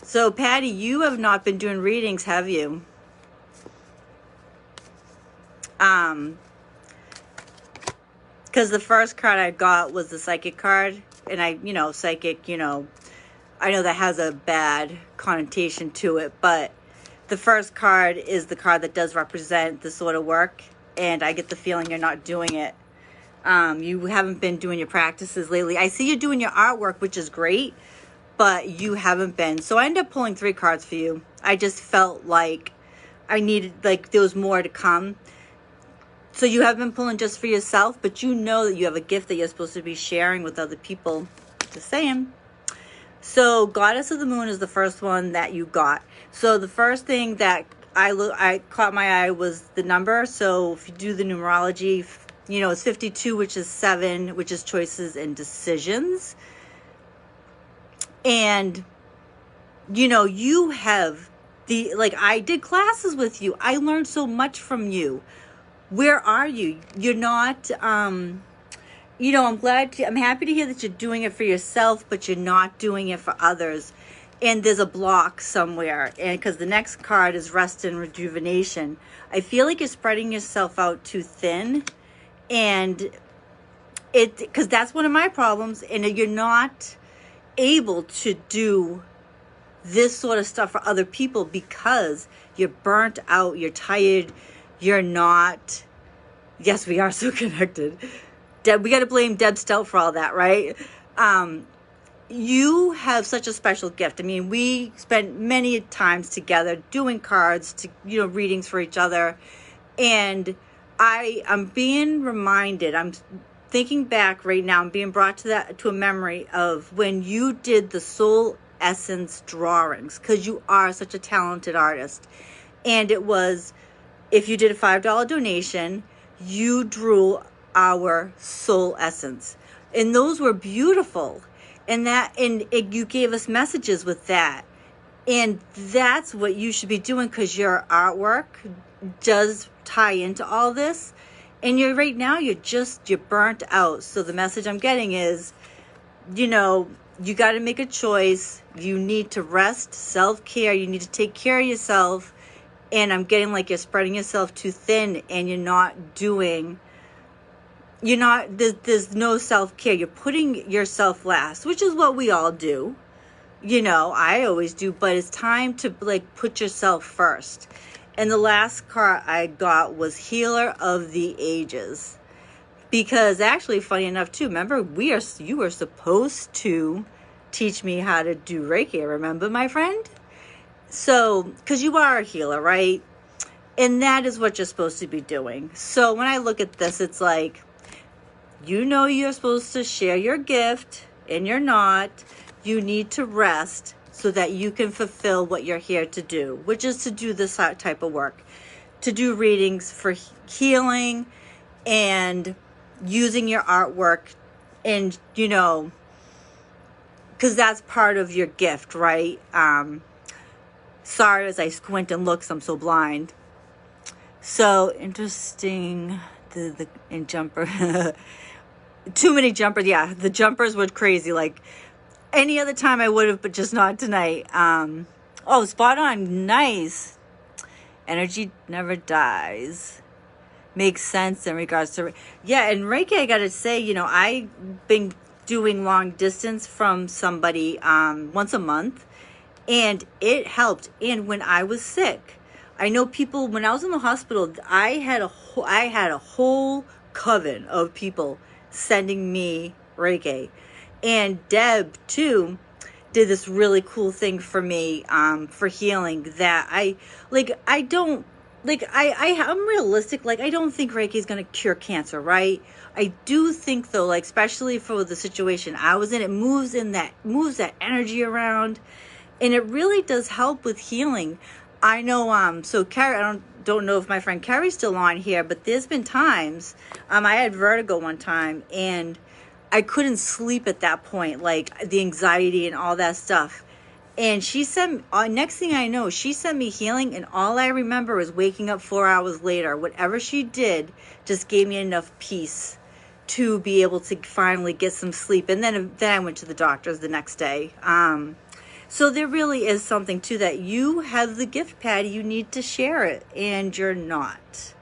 So Patty, you have not been doing readings, have you? Because the first card I got was the psychic card. And psychic, I know that has a bad connotation to it, but the first card is the card that does represent the sort of work, and I get the feeling you're not doing it. You haven't been doing your practices lately. I see you doing your artwork, which is great, but you haven't been. So I ended up pulling 3 cards for you. I just felt like I needed, there was more to come. So you have been pulling just for yourself, but you know that you have a gift that you're supposed to be sharing with other people. Just saying. So Goddess of the Moon is the first one that you got. So the first thing that I caught my eye was the number. So if you do the numerology, it's 52, which is 7, which is choices and decisions. And, you have I did classes with you. I learned so much from you. Where are you? You're not, I'm happy to hear that you're doing it for yourself, but you're not doing it for others. And there's a block somewhere. And because the next card is rest and rejuvenation. I feel like you're spreading yourself out too thin. And because that's one of my problems. And you're not able to do this sort of stuff for other people because you're burnt out, you're tired, you're not. Yes, we are so connected. Deb, we got to blame Deb Stout for all that, right? You have such a special gift. I mean, we spent many times together doing cards, readings for each other. And I'm being reminded, I'm thinking back right now, I'm being brought to a memory of when you did the Soul Essence drawings, because you are such a talented artist. And it was if you did a $5 donation, you drew our soul essence. And those were beautiful. You gave us messages with that. And that's what you should be doing, because your artwork does tie into all this. And right now you're burnt out. So the message I'm getting is, you got to make a choice. You need to rest, self-care. You need to take care of yourself. And I'm getting like you're spreading yourself too thin, and there's no self-care. You're putting yourself last, which is what we all do. I always do, but it's time to like put yourself first. And the last card I got was Healer of the Ages. Because actually, funny enough too, remember you were supposed to teach me how to do Reiki, remember, my friend? So, because you are a healer, right? And that is what you're supposed to be doing. So when I look at this, it's like, you're supposed to share your gift, and you're not. You need to rest so that you can fulfill what you're here to do, which is to do this type of work, to do readings for healing and using your artwork, and because that's part of your gift, right? Sorry as I squint and look, I'm so blind. So interesting. In jumper too many jumpers. Yeah, the jumpers were crazy. Like any other time I would have, but just not tonight. Oh, spot on. Nice. Energy never dies. Makes sense in regards to, yeah. And Reiki, I gotta say, I've been doing long distance from somebody once a month, and it helped. And when I was sick, I know people, when I was in the hospital, I had a whole coven of people sending me Reiki. And Deb too did this really cool thing for me for healing, that I'm realistic. Like, I don't think Reiki is going to cure cancer, right? I do think though, like, especially for the situation I was in, it moves that energy around, and it really does help with healing. I know, so Carrie, I don't know if my friend Carrie's still on here, but there's been times, I had vertigo one time, and I couldn't sleep at that point, like the anxiety and all that stuff. And she sent, next thing I know, she sent me healing, and all I remember is waking up 4 hours later. Whatever she did just gave me enough peace to be able to finally get some sleep. And then I went to the doctors the next day. So there really is something to that. You have the gift, Patty. You need to share it, and you're not.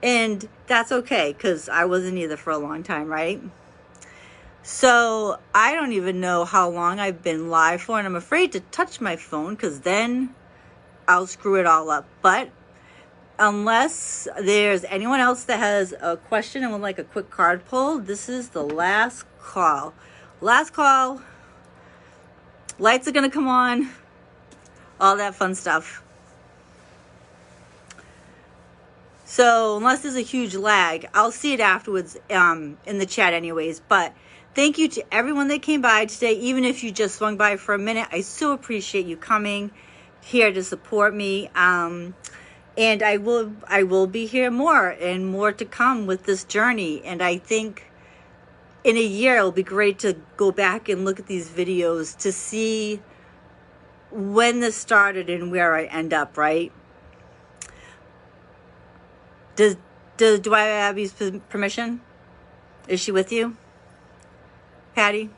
And that's okay, because I wasn't either for a long time, right? So I don't even know how long I've been live for, and I'm afraid to touch my phone because then I'll screw it all up. But unless there's anyone else that has a question and would like a quick card pull, this is the last call. Last call. Lights are going to come on. All that fun stuff. So unless there's a huge lag, I'll see it afterwards in the chat anyways. But thank you to everyone that came by today. Even if you just swung by for a minute, I so appreciate you coming here to support me. And I will be here more and more to come with this journey. And I think in a year, it'll be great to go back and look at these videos to see when this started and where I end up, right? Do I have Abby's permission? Is she with you, Patty?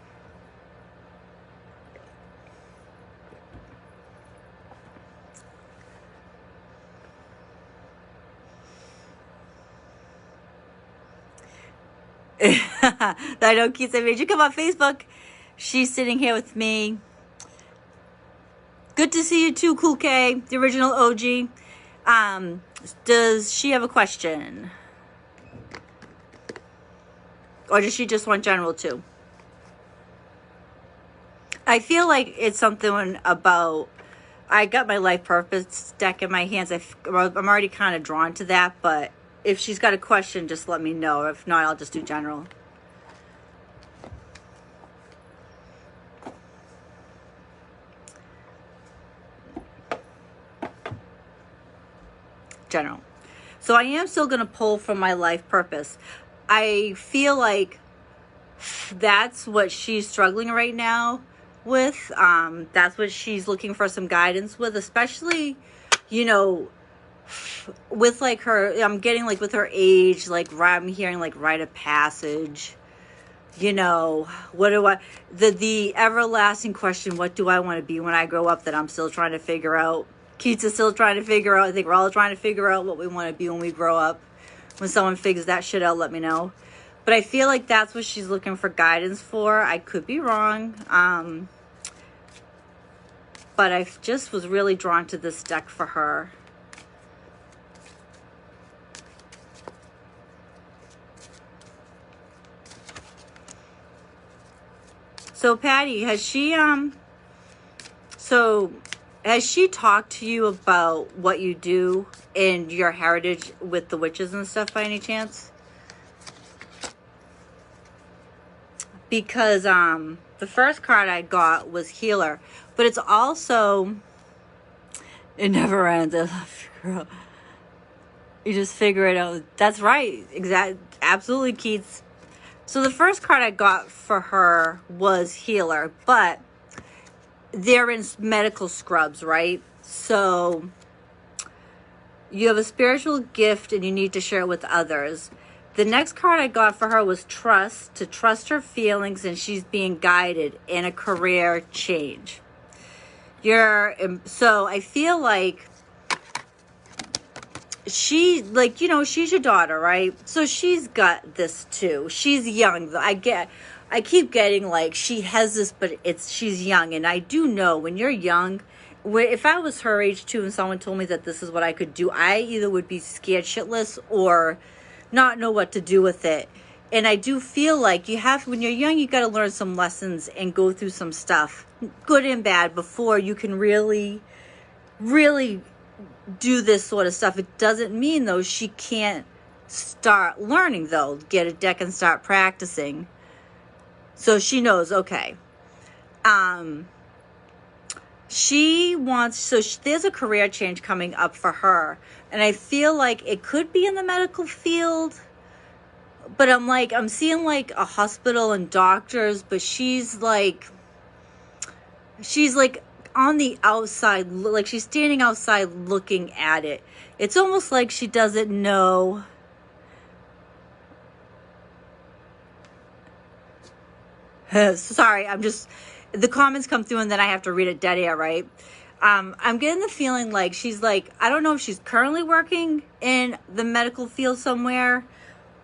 I know Keith said, made you come on Facebook. She's sitting here with me. Good to see you too, Cool K, the original OG. Does she have a question? Or does she just want general too? I feel like it's something about, I got my life purpose deck in my hands. I'm already kind of drawn to that, but if she's got a question, just let me know. If not, I'll just do general. General. So I am still going to pull from my life purpose. I feel like that's what she's struggling right now with. That's what she's looking for some guidance with, especially, you know, with like her, I'm getting like with her age, like I'm hearing like rite of passage. You know, what do I, the everlasting question, what do I want to be when I grow up, that I'm still trying to figure out. Keats is still trying to figure out. I think we're all trying to figure out what we want to be when we grow up. When someone figures that shit out, let me know. But I feel like that's what she's looking for guidance for. I could be wrong. But I just was really drawn to this deck for her. So Patty, has she talked to you about what you do and your heritage with the witches and stuff by any chance? Because the first card I got was healer, but it's also, it never ends. I love you, girl. You just figure it out. That's right. Absolutely, Keats. So the first card I got for her was healer, but they're in medical scrubs, right? So you have a spiritual gift and you need to share it with others. The next card I got for her was trust, to trust her feelings, and she's being guided in a career change. So I feel like she, like, you know, she's your daughter, right? So she's got this too. She's young. I keep getting like she has this, but she's young. And I do know when you're young, if I was her age too and someone told me that this is what I could do, I either would be scared shitless or not know what to do with it. And I do feel like when you're young, you got to learn some lessons and go through some stuff, good and bad, before you can really, really do this sort of stuff. It doesn't mean though she can't start learning though, get a deck and start practicing. So she knows, okay. There's a career change coming up for her. And I feel like it could be in the medical field, but I'm seeing like a hospital and doctors, but she's like on the outside, like she's standing outside looking at it. It's almost like she doesn't know. Sorry, the comments come through and then I have to read it dead air, right? I'm getting the feeling like she's like, I don't know if she's currently working in the medical field somewhere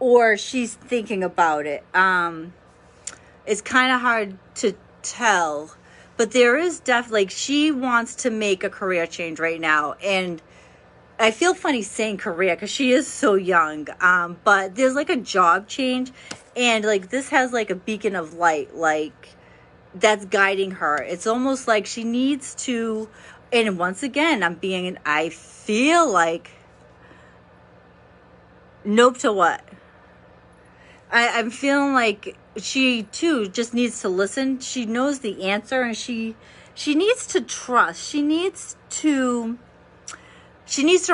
or she's thinking about it. It's kind of hard to tell. But there is definitely, like, she wants to make a career change right now. And I feel funny saying career because she is so young. But there's like a job change. And like this has like a beacon of light, like that's guiding her. It's almost like she needs to, and once again, I feel like, nope to what? I'm feeling like she too just needs to listen. She knows the answer and she needs to trust. She needs to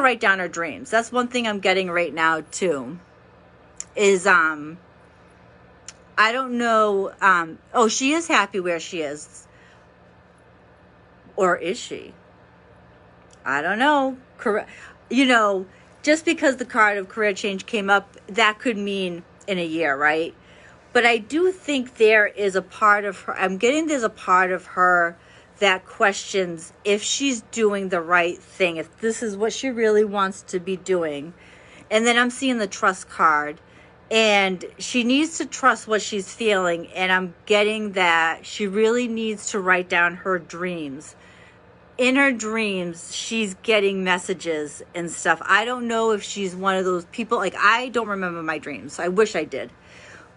write down her dreams. That's one thing I'm getting right now too. Is I don't know, she is happy where she is. Or is she? I don't know. Just because the card of career change came up, that could mean in a year, right? But I do think there is a part of her, there's a part of her that questions if she's doing the right thing, if this is what she really wants to be doing. And then I'm seeing the trust card, and she needs to trust what she's feeling, and I'm getting that she really needs to write down her dreams. In her dreams, she's getting messages and stuff. I don't know if she's one of those people, like I don't remember my dreams. I wish I did.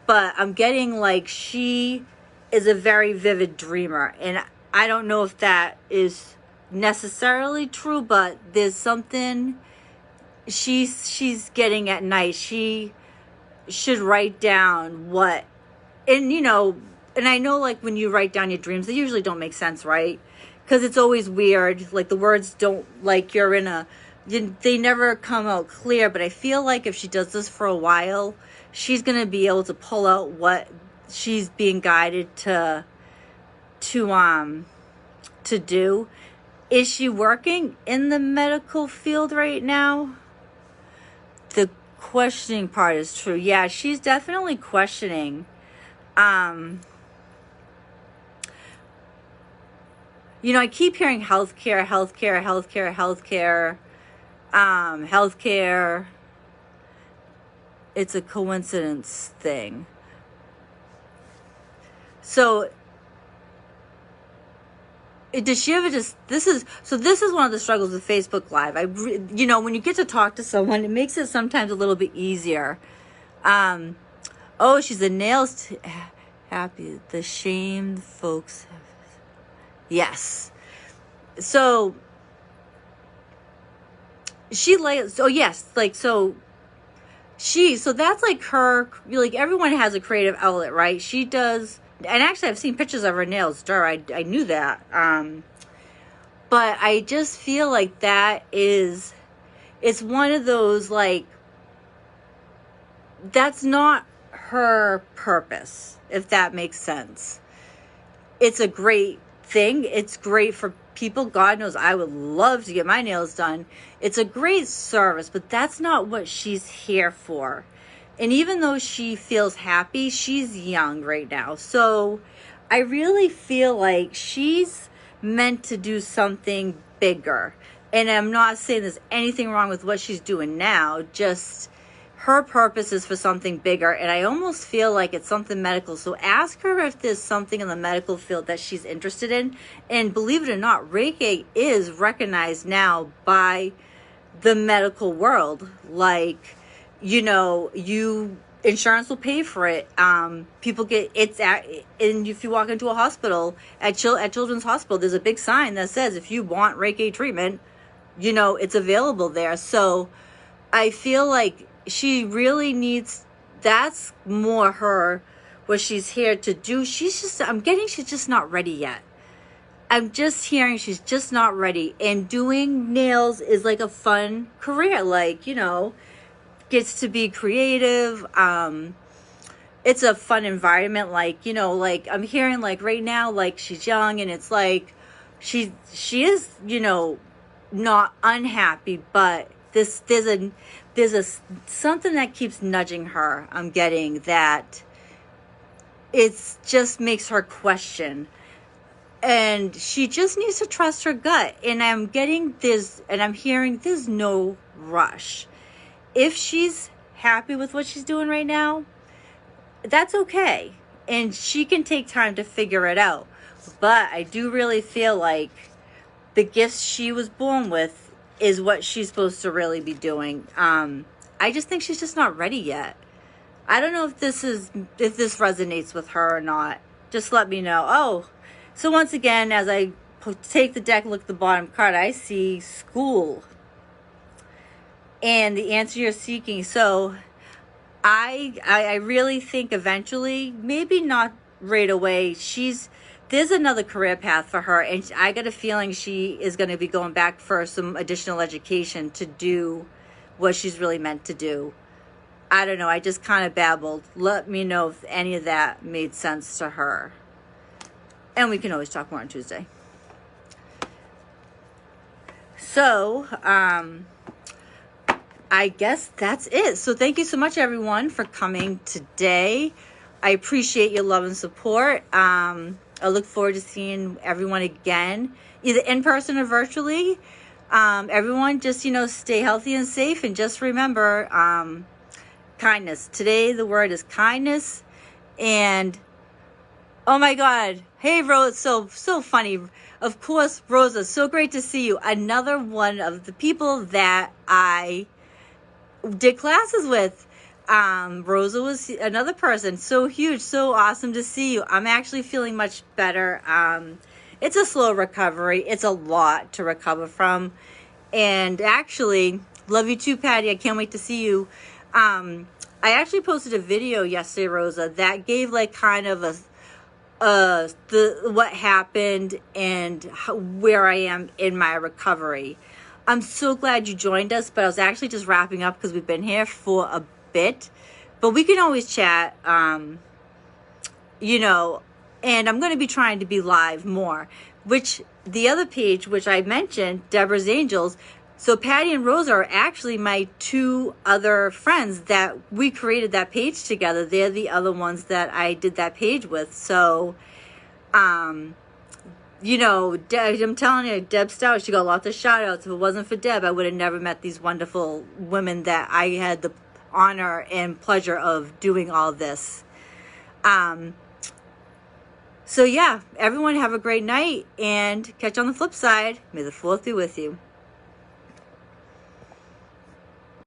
But I'm getting like she is a very vivid dreamer. And I don't know if that is necessarily true, but there's something she's getting at night. She should write down what, and I know like when you write down your dreams, they usually don't make sense, right? Because it's always weird. Like the words don't, like you're in a they never come out clear, but I feel like if she does this for a while, she's going to be able to pull out what she's being guided to do. Is she working in the medical field right now? The questioning part is true. Yeah, she's definitely questioning. You know, I keep hearing healthcare. It's a coincidence thing. So, does she ever just, this is one of the struggles with Facebook Live. You know, when you get to talk to someone, it makes it sometimes a little bit easier. Oh, she's a nails happy. The shame folks have. Yes. So she so yes, like, so that's like her, like, everyone has a creative outlet, right? She does, and actually I've seen pictures of her nails. I knew that. But I just feel like it's one of those, like, that's not her purpose, if that makes sense. It's a great thing. It's great for people. God knows I would love to get my nails done. It's a great service, but that's not what she's here for. And even though she feels happy, she's young right now. So I really feel like she's meant to do something bigger. And I'm not saying there's anything wrong with what she's doing now, just her purpose is for something bigger, and I almost feel like it's something medical. So ask her if there's something in the medical field that she's interested in. And believe it or not, Reiki is recognized now by the medical world. Like, you know, insurance will pay for it. People get and if you walk into a hospital at Children's Hospital, there's a big sign that says if you want Reiki treatment, you know, it's available there. So I feel like she really needs, that's more what she's here to do. She's just not ready yet. I'm just hearing she's just not ready. And doing nails is like a fun career. Like, you know, gets to be creative. It's a fun environment. Like, you know, like I'm hearing, like, right now, like, she's young, and it's like she is, you know, not unhappy, but there's something that keeps nudging her. I'm getting that it just makes her question, and she just needs to trust her gut. And I'm getting this, and I'm hearing there's no rush. If she's happy with what she's doing right now, that's okay, and she can take time to figure it out. But I do really feel like the gifts she was born with is what she's supposed to really be doing. I just think she's just not ready yet. I don't know if this resonates with her or not. Just let me know. Oh, so once again, as I take the deck, look at the bottom card, I see school and the answer you're seeking. So I really think eventually, maybe not right away, there's another career path for her, and I got a feeling she is going to be going back for some additional education to do what she's really meant to do. I don't know. I just kind of babbled. Let me know if any of that made sense to her. And we can always talk more on Tuesday. So, I guess that's it. So thank you so much, everyone, for coming today. I appreciate your love and support. I look forward to seeing everyone again, either in person or virtually. Everyone, just, you know, stay healthy and safe, and just remember, kindness. Today, the word is kindness. And oh my God, hey Rose, so funny. Of course, Rosa, so great to see you. Another one of the people that I did classes with. Rosa was another person. So huge, so awesome to see you. I'm actually feeling much better. It's a slow recovery. It's a lot to recover from. And actually, love you too, Patty. I can't wait to see you. I actually posted a video yesterday, Rosa, that gave like kind of what happened and where I am in my recovery. I'm so glad you joined us, but I was actually just wrapping up because we've been here for a bit. But we can always chat, you know, and I'm going to be trying to be live more, which the other page, which I mentioned, Deborah's Angels. So Patty and Rosa are actually my two other friends that we created that page together. They're the other ones that I did that page with. So, you know, I'm telling you, Deb Stout, she got lots of shout outs. If it wasn't for Deb, I would have never met these wonderful women that I had the honor and pleasure of doing all this. So yeah, everyone have a great night and catch you on the flip side. May the 4th be with you.